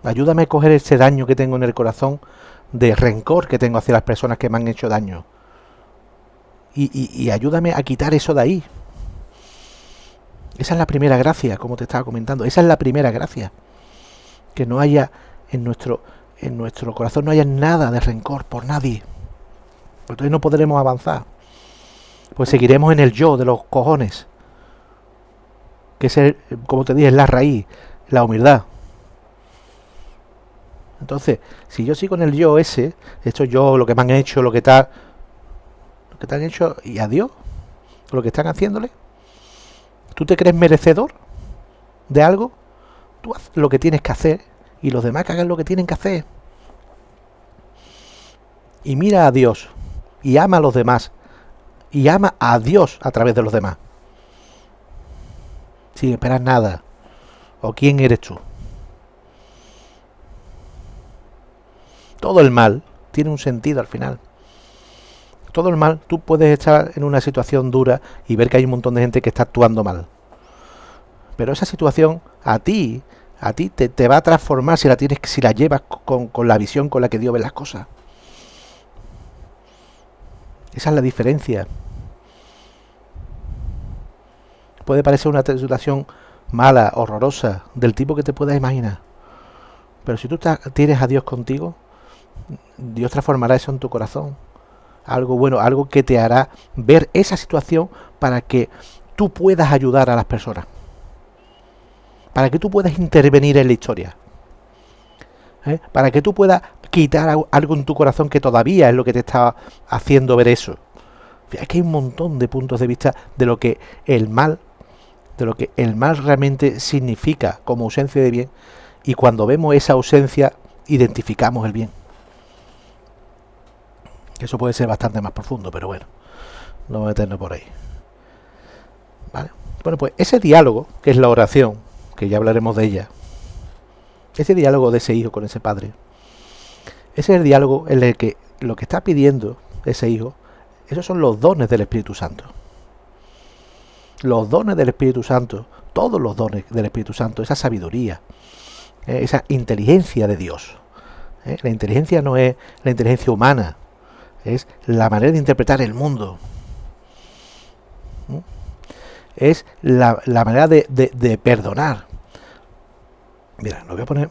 Ayúdame a coger ese daño que tengo en el corazón, de rencor que tengo hacia las personas que me han hecho daño. Y ayúdame a quitar eso de ahí. Esa es la primera gracia, como te estaba comentando. Esa es la primera gracia. Que no haya en nuestro corazón no haya nada de rencor por nadie. Porque entonces no podremos avanzar. Pues seguiremos en el yo de los cojones. Que es, como te dije, es la raíz, la humildad. Entonces, si yo sigo en el yo ese, esto yo, lo que me han hecho, lo que te han hecho, y a Dios, lo que están haciéndole, ¿tú te crees merecedor de algo? Tú haz lo que tienes que hacer y los demás que hagan lo que tienen que hacer. Y mira a Dios y ama a los demás y ama a Dios a través de los demás, sin esperar nada. ¿O quién eres tú? Todo el mal tiene un sentido al final. Todo el mal, tú puedes estar en una situación dura y ver que hay un montón de gente que está actuando mal. Pero esa situación a ti te va a transformar si la llevas con la visión con la que Dios ve las cosas. Esa es la diferencia. Puede parecer una situación mala, horrorosa, del tipo que te puedas imaginar. Pero si tú tienes a Dios contigo, Dios transformará eso en tu corazón. Algo bueno, algo que te hará ver esa situación para que tú puedas ayudar a las personas. para que tú puedas intervenir en la historia, para que tú puedas quitar algo en tu corazón que todavía es lo que te está haciendo ver eso. Es que hay un montón de puntos de vista de lo que el mal realmente significa como ausencia de bien, y cuando vemos esa ausencia identificamos el bien. Eso puede ser bastante más profundo, pero bueno, no voy a meternos por ahí. ¿Vale? Bueno, pues ese diálogo, que es la oración, que ya hablaremos de ella, ese diálogo de ese hijo con ese padre, ese es el diálogo en el que lo que está pidiendo ese hijo, esos son los dones del Espíritu Santo. Los dones del Espíritu Santo, todos los dones del Espíritu Santo, esa sabiduría, esa inteligencia de Dios. La inteligencia no es la inteligencia humana, es la manera de interpretar el mundo. Es la manera de perdonar. Mira, lo voy a poner.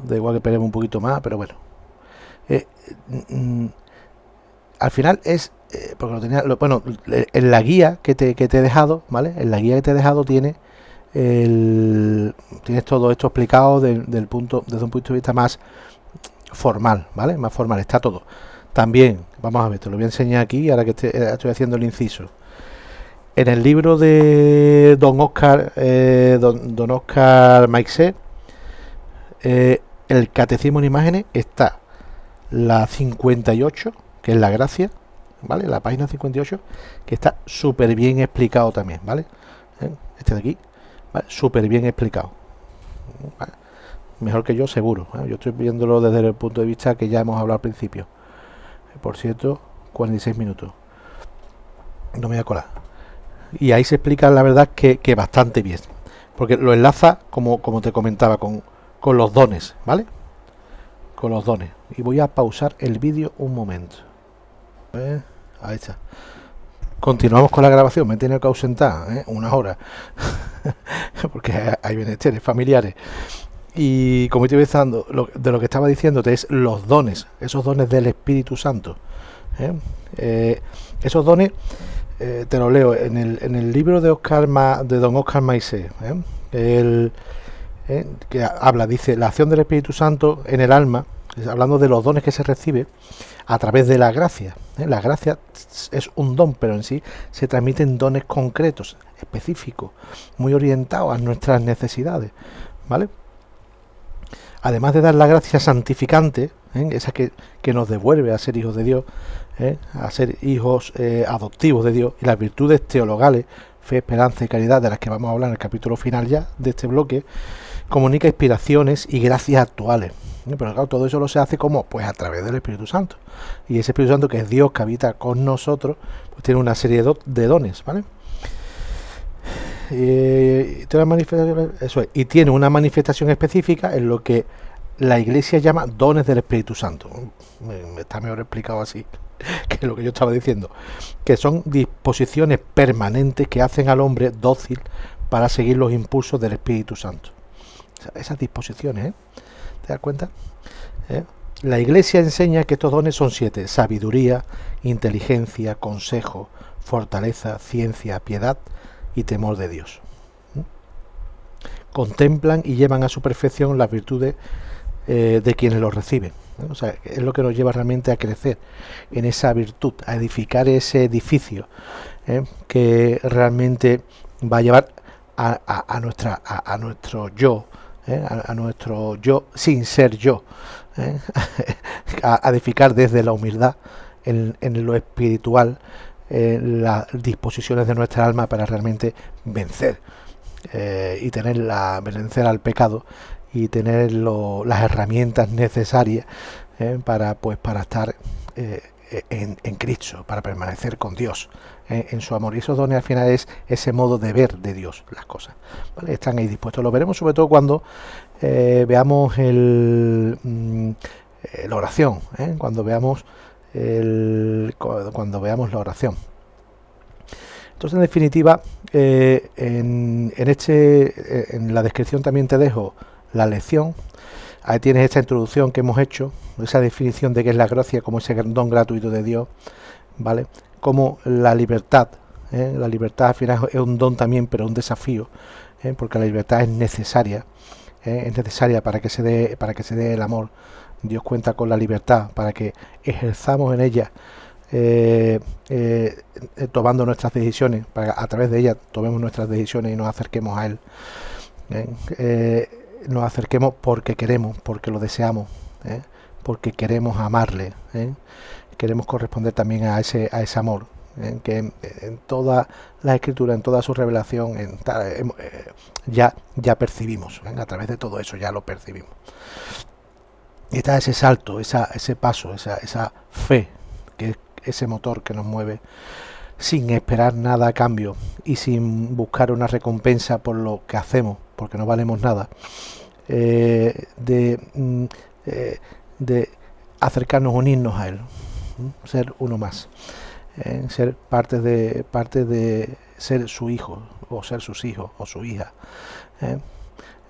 Da igual que esperemos un poquito más, pero bueno. Al final es porque lo tenía, bueno, en la guía que te he dejado, ¿vale? En la guía que te he dejado tienes todo esto explicado desde un punto de vista más formal, ¿vale? Más formal, está todo. También, vamos a ver, te lo voy a enseñar aquí, ahora que estoy haciendo el inciso. En el libro de Don Oscar Maixé, el Catecismo en Imágenes, está la 58, que es la gracia, ¿vale? La página 58, que está súper bien explicado también, ¿vale? Este de aquí, ¿vale? Súper bien explicado, ¿vale? Mejor que yo, seguro, ¿eh? Yo estoy viéndolo desde el punto de vista que ya hemos hablado al principio. Por cierto, 46 minutos. No me voy a colar. Y ahí se explica la verdad que bastante bien. Porque lo enlaza, como te comentaba, con los dones, ¿vale? Con los dones. Y voy a pausar el vídeo un momento. Ahí está. Continuamos con la grabación. Me he tenido que ausentar, una hora. Porque hay menesteres familiares. Y como estoy pensando, de lo que estaba diciéndote es los dones, esos dones del Espíritu Santo. Esos dones, te lo leo en el libro de Don Oscar Maixé, que habla, dice, la acción del Espíritu Santo en el alma, hablando de los dones que se recibe a través de la gracia. La gracia es un don, pero en sí se transmiten dones concretos, específicos, muy orientados a nuestras necesidades, ¿vale? Además de dar la gracia santificante, esa que nos devuelve a ser hijos de Dios, a ser hijos adoptivos de Dios, y las virtudes teologales, fe, esperanza y caridad, de las que vamos a hablar en el capítulo final ya de este bloque, comunica inspiraciones y gracias actuales. Pero claro, todo eso lo se hace como, pues a través del Espíritu Santo. Y ese Espíritu Santo, que es Dios, que habita con nosotros, pues tiene una serie de dones, ¿vale? Y tiene una manifestación específica en lo que la Iglesia llama dones del Espíritu Santo. Está mejor explicado así que lo que yo estaba diciendo, que son disposiciones permanentes que hacen al hombre dócil para seguir los impulsos del Espíritu Santo. Esas disposiciones, ¿te das cuenta? La Iglesia enseña que estos dones son 7: sabiduría, inteligencia, consejo, fortaleza, ciencia, piedad y temor de Dios. Contemplan y llevan a su perfección las virtudes de quienes los reciben. O sea, es lo que nos lleva realmente a crecer en esa virtud, a edificar ese edificio que realmente va a llevar a nuestro yo, a nuestro yo sin ser yo, a edificar desde la humildad en lo espiritual, las disposiciones de nuestra alma para realmente vencer y vencer al pecado y tener las herramientas necesarias para estar en Cristo, para permanecer con Dios en su amor. Y esos dones al final es ese modo de ver de Dios las cosas, ¿vale? Están ahí dispuestos. Lo veremos sobre todo cuando veamos la oración, cuando veamos la oración. Entonces, en definitiva, en la descripción también te dejo la lección. ahí tienes esta introducción que hemos hecho, esa definición de qué es la gracia como ese don gratuito de Dios, ¿vale? Como la libertad al final es un don también, pero un desafío, porque la libertad es necesaria para que se dé el amor. Dios cuenta con la libertad para que ejerzamos en ella, tomando nuestras decisiones, para que a través de ella tomemos nuestras decisiones y nos acerquemos a Él. Nos acerquemos porque queremos, porque lo deseamos, porque queremos amarle, queremos corresponder también a ese amor, que en toda la escritura, en toda su revelación, ya percibimos, a través de todo eso ya lo percibimos. Y está ese salto, ese paso, esa fe, que es ese motor que nos mueve sin esperar nada a cambio y sin buscar una recompensa por lo que hacemos, porque no valemos nada, de acercarnos, unirnos a Él, ser uno más, ser parte de ser su hijo, o ser sus hijos, o su hija,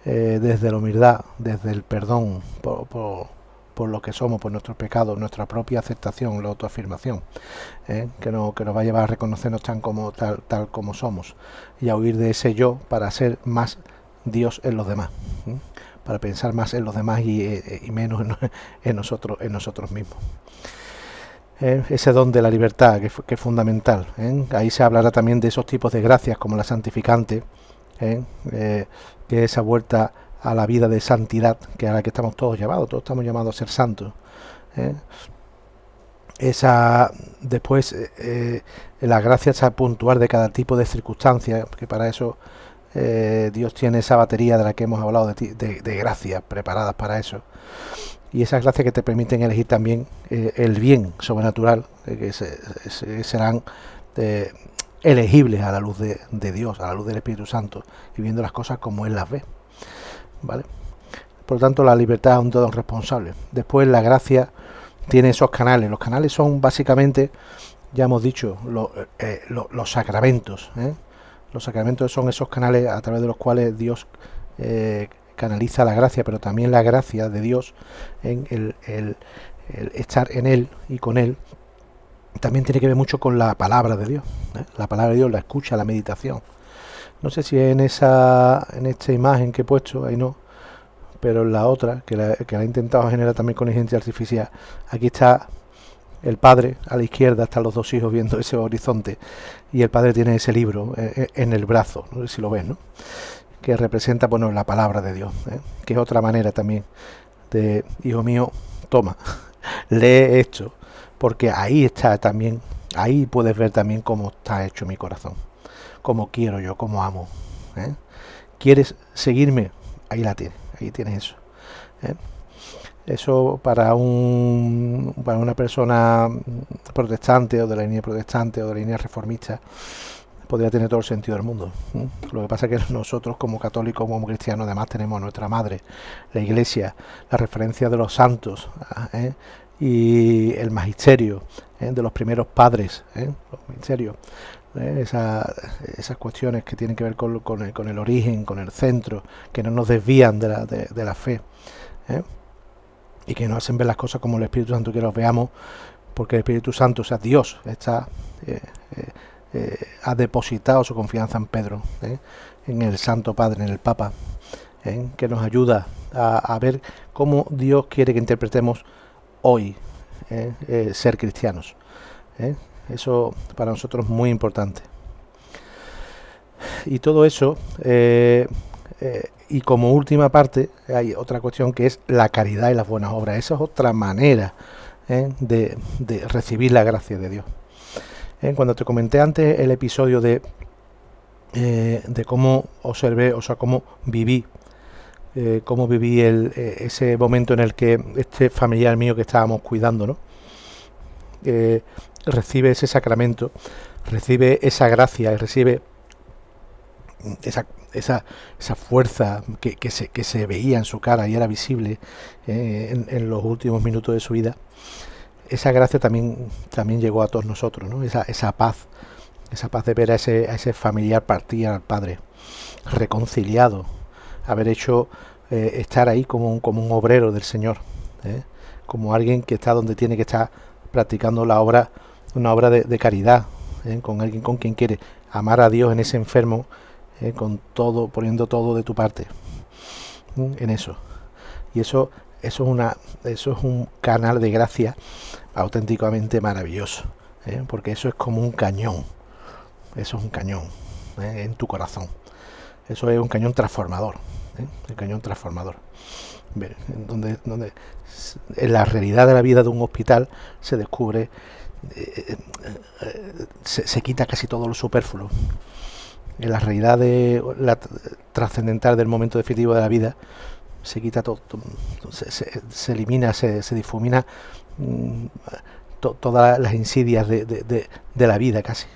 desde la humildad, desde el perdón por lo que somos, por nuestros pecados, nuestra propia aceptación, la autoafirmación, que nos va a llevar a reconocernos tal como somos, y a huir de ese yo para ser más Dios en los demás, para pensar más en los demás y menos en nosotros mismos. Ese don de la libertad que es fundamental. Ahí se hablará también de esos tipos de gracias como la santificante, que es esa vuelta a la vida de santidad, que a la que estamos todos estamos llamados a ser santos. Después la gracia es a puntuar de cada tipo de circunstancia, que para eso Dios tiene esa batería de la que hemos hablado de gracias preparadas para eso, y esas gracias que te permiten elegir también el bien sobrenatural, que serán elegibles a la luz de Dios, a la luz del Espíritu Santo, y viendo las cosas como Él las ve, ¿vale? Por lo tanto, la libertad es un don responsable. Después la gracia tiene esos canales. Los canales son básicamente, ya hemos dicho, los sacramentos. Los sacramentos son esos canales a través de los cuales Dios canaliza la gracia, pero también la gracia de Dios en el estar en Él y con Él. También tiene que ver mucho con la palabra de Dios, la palabra de Dios, la escucha, la meditación. No sé si en esta imagen que he puesto, ahí no, pero en la otra, que la he intentado generar también con inteligencia artificial, aquí está el padre, a la izquierda están los dos hijos viendo ese horizonte, y el padre tiene ese libro en el brazo, no sé si lo ves, ¿no? Que representa, bueno, la palabra de Dios, que es otra manera también de, hijo mío, toma, lee esto, porque ahí está también, ahí puedes ver también cómo está hecho mi corazón, cómo quiero yo, cómo amo. ¿Quieres seguirme? Ahí la tienes, ahí tienes eso. Eso para una persona protestante, o de la línea protestante, o de la línea reformista, podría tener todo el sentido del mundo. Lo que pasa es que nosotros como católicos, como cristianos, además tenemos a nuestra madre, la Iglesia, la referencia de los santos, y el magisterio de los primeros padres, los ministerios, esas cuestiones que tienen que ver con el origen, con el centro, que no nos desvían de la fe, y que nos hacen ver las cosas como el Espíritu Santo quiere que los veamos, porque el Espíritu Santo, o sea, Dios, ha depositado su confianza en Pedro, en el Santo Padre, en el Papa, que nos ayuda a ver cómo Dios quiere que interpretemos hoy ser cristianos. Eso para nosotros es muy importante. Y todo eso, y como última parte, hay otra cuestión que es la caridad y las buenas obras. Esa es otra manera de recibir la gracia de Dios. Cuando te comenté antes el episodio de cómo observé, o sea, cómo viví ese momento en el que este familiar mío que estábamos cuidando, ¿no? Recibe ese sacramento, recibe esa gracia y recibe esa fuerza que se veía en su cara y era visible en los últimos minutos de su vida. Esa gracia también llegó a todos nosotros, ¿no? Esa paz de ver a ese familiar partir al Padre, reconciliado, haber hecho estar ahí como un obrero del Señor, como alguien que está donde tiene que estar practicando una obra de caridad, con alguien con quien quiere amar a Dios en ese enfermo, con todo, poniendo todo de tu parte, en eso. Y eso es un canal de gracia auténticamente maravilloso, porque eso es como un cañón, eso es un cañón en tu corazón, eso es un cañón transformador, el cañón transformador, donde en la realidad de la vida de un hospital se descubre, se quita casi todo lo superfluo. En la realidad de la trascendental del momento definitivo de la vida se quita todo, se elimina, se difumina todas las insidias de la vida casi,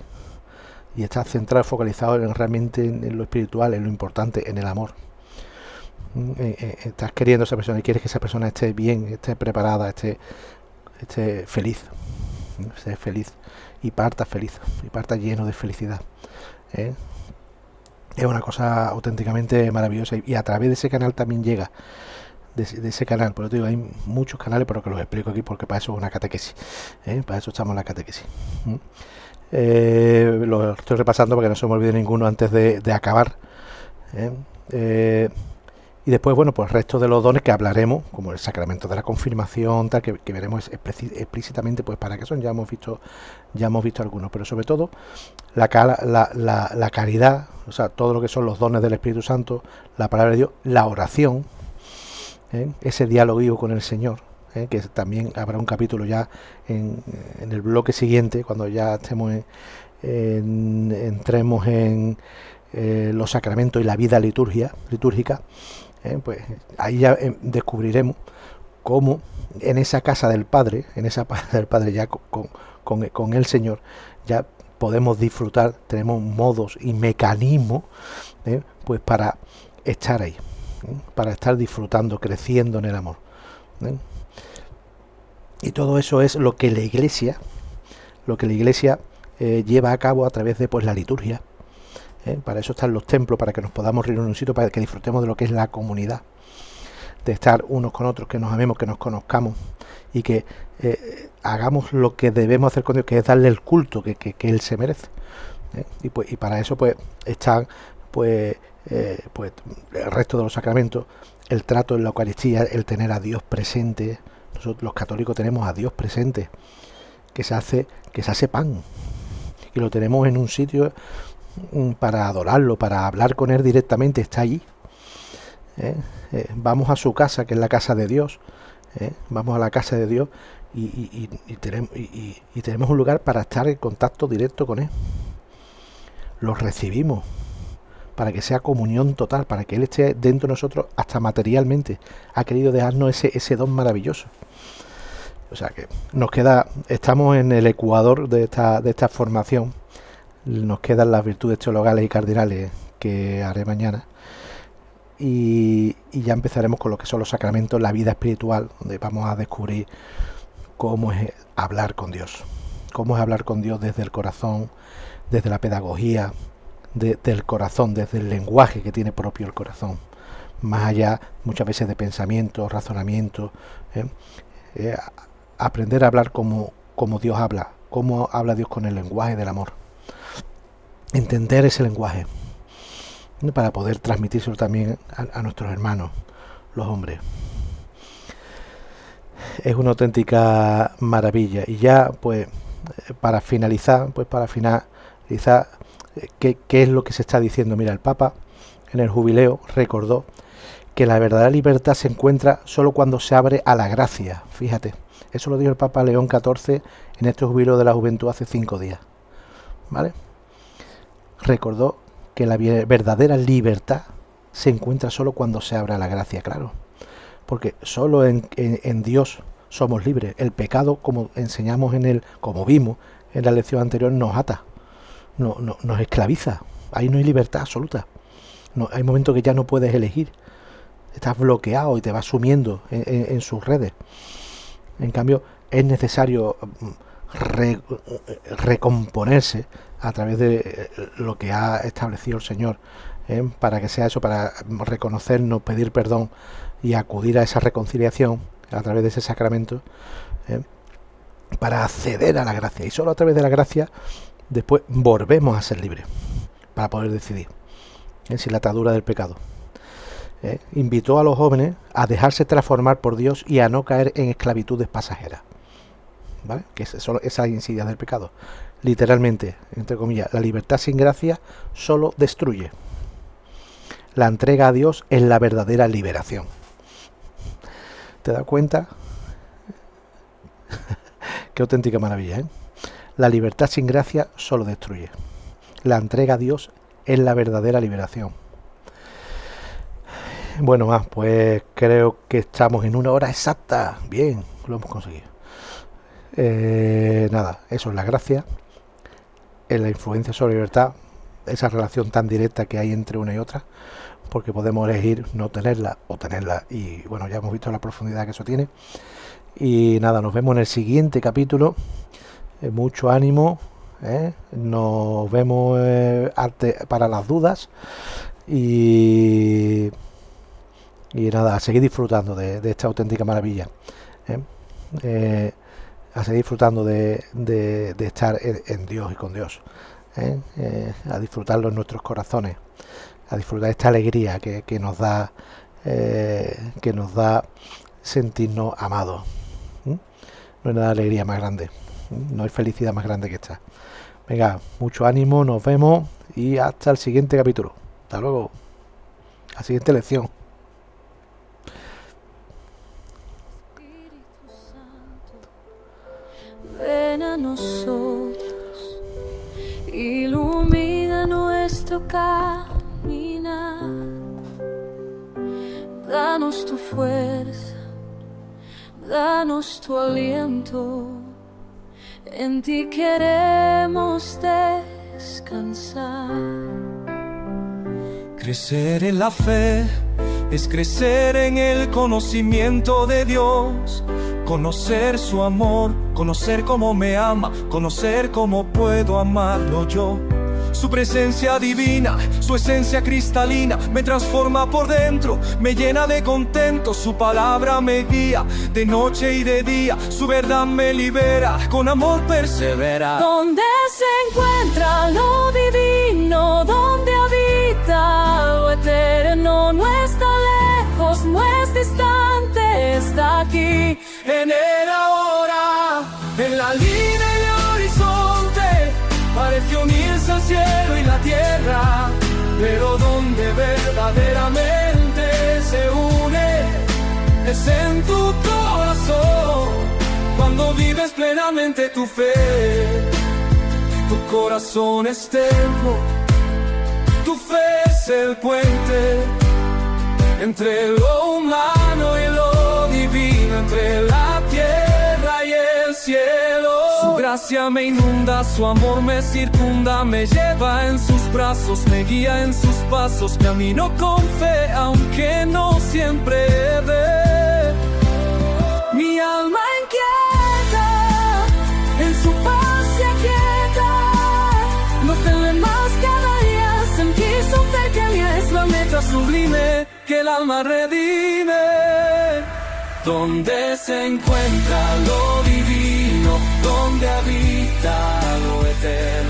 y está centrado, focalizado realmente en lo espiritual, en lo importante, en el amor. Estás queriendo a esa persona y quieres que esa persona esté bien, esté preparada, esté feliz, esté feliz y parta lleno de felicidad. Es una cosa auténticamente maravillosa, y a través de ese canal también llega, de ese canal. Por eso digo, hay muchos canales, pero que los explico aquí porque para eso es una catequesis, para eso estamos en la catequesis. Lo estoy repasando para que no se me olvide ninguno antes de acabar. Y después, bueno, pues el resto de los dones que hablaremos, como el sacramento de la confirmación, tal, que veremos explícitamente pues para qué son. Ya hemos visto algunos, pero sobre todo la caridad, o sea, todo lo que son los dones del Espíritu Santo, la palabra de Dios, la oración, ese diálogo con el Señor, que también habrá un capítulo ya en el bloque siguiente, cuando ya entremos en los sacramentos y la vida litúrgica. Pues ahí ya descubriremos cómo en esa casa del Padre, ya con el Señor, ya podemos disfrutar, tenemos modos y mecanismos, pues para estar ahí, para estar disfrutando, creciendo en el amor. Y todo eso es lo que la Iglesia lleva a cabo a través de pues la liturgia. Para eso están los templos, para que nos podamos reunir en un sitio, para que disfrutemos de lo que es la comunidad, de estar unos con otros, que nos amemos, que nos conozcamos y que hagamos lo que debemos hacer con Dios, que es darle el culto que Él se merece. Y para eso pues están pues el resto de los sacramentos, el trato en la Eucaristía, el tener a Dios presente. Nosotros los católicos tenemos a Dios presente, que se hace pan, y lo tenemos en un sitio para adorarlo, para hablar con Él directamente, está allí. Vamos a su casa, que es la casa de Dios, vamos a la casa de Dios y tenemos un lugar para estar en contacto directo con Él. Lo recibimos para que sea comunión total, para que Él esté dentro de nosotros hasta materialmente. Ha querido dejarnos ese don maravilloso. O sea que estamos en el ecuador de esta formación. Nos quedan las virtudes teologales y cardinales, que haré mañana, y ya empezaremos con lo que son los sacramentos, la vida espiritual, donde vamos a descubrir cómo es hablar con Dios, desde el corazón, desde la pedagogía del corazón, desde el lenguaje que tiene propio el corazón, más allá muchas veces de pensamiento, razonamiento, aprender a hablar como Dios habla, cómo habla Dios con el lenguaje del amor. Entender ese lenguaje para poder transmitírselo también a nuestros hermanos, los hombres. Es una auténtica maravilla. Y ya pues para finalizar, ¿qué es lo que se está diciendo? Mira, el Papa en el jubileo recordó que la verdadera libertad se encuentra solo cuando se abre a la gracia. Fíjate, eso lo dijo el Papa León XIV en este jubileo de la juventud hace 5 días, ¿vale? Recordó que la verdadera libertad se encuentra solo cuando se abre a la gracia, claro, porque solo en Dios somos libres. El pecado, como enseñamos como vimos en la lección anterior, nos ata, nos esclaviza. Ahí no hay libertad absoluta. Hay momentos que ya no puedes elegir, estás bloqueado y te vas sumiendo en sus redes. En cambio, es necesario recomponerse a través de lo que ha establecido el Señor para que sea eso, para reconocernos, pedir perdón y acudir a esa reconciliación a través de ese sacramento, para acceder a la gracia. Y solo a través de la gracia después volvemos a ser libres, para poder decidir sin la atadura del pecado. Invitó a los jóvenes a dejarse transformar por Dios y a no caer en esclavitudes pasajeras, ¿vale? Que son esas insidias del pecado. Literalmente, entre comillas, la libertad sin gracia solo destruye. La entrega a Dios es la verdadera liberación. ¿Te das cuenta? Qué auténtica maravilla, ¿eh? La libertad sin gracia solo destruye. La entrega a Dios es la verdadera liberación. Bueno, pues creo que estamos en 1 hora exacta. Bien, lo hemos conseguido. Nada, eso es la gracia, es la influencia sobre la libertad, esa relación tan directa que hay entre una y otra, porque podemos elegir no tenerla o tenerla, y bueno, ya hemos visto la profundidad que eso tiene. Y nada, nos vemos en el siguiente capítulo. Mucho ánimo, nos vemos arte para las dudas, y nada, a seguir disfrutando de esta auténtica maravilla, a seguir disfrutando de estar en Dios y con Dios, a disfrutarlo en nuestros corazones, a disfrutar esta alegría que nos da sentirnos amados. No hay nada de alegría más grande, no hay felicidad más grande que esta. Venga, mucho ánimo, nos vemos y hasta el siguiente capítulo. Hasta luego, la siguiente lección. Ven a nosotros, ilumina nuestro caminar, danos tu fuerza, danos tu aliento, en ti queremos descansar. Crecer en la fe es crecer en el conocimiento de Dios, conocer su amor, conocer cómo me ama, conocer cómo puedo amarlo yo. Su presencia divina, su esencia cristalina, me transforma por dentro, me llena de contento. Su palabra me guía de noche y de día, su verdad me libera, con amor persevera. Donde se encuentra lo divino, donde habita lo eterno, no está lejos, no es distante, está aquí. En el ahora, en la línea y el horizonte, parece unirse el cielo y la tierra, pero donde verdaderamente se une es en tu corazón. Cuando vives plenamente tu fe, tu corazón es templo, tu fe es el puente entre lo humano y lo divino, entre la tierra y el cielo. Su gracia me inunda, su amor me circunda, me lleva en sus brazos, me guía en sus pasos, camino con fe, aunque no siempre ve. Mi alma inquieta, en su paz se aquieta, no teme más cada día, sentir su pequeña es la meta sublime que el alma redime. Donde se encuentra lo divino, donde habita lo eterno.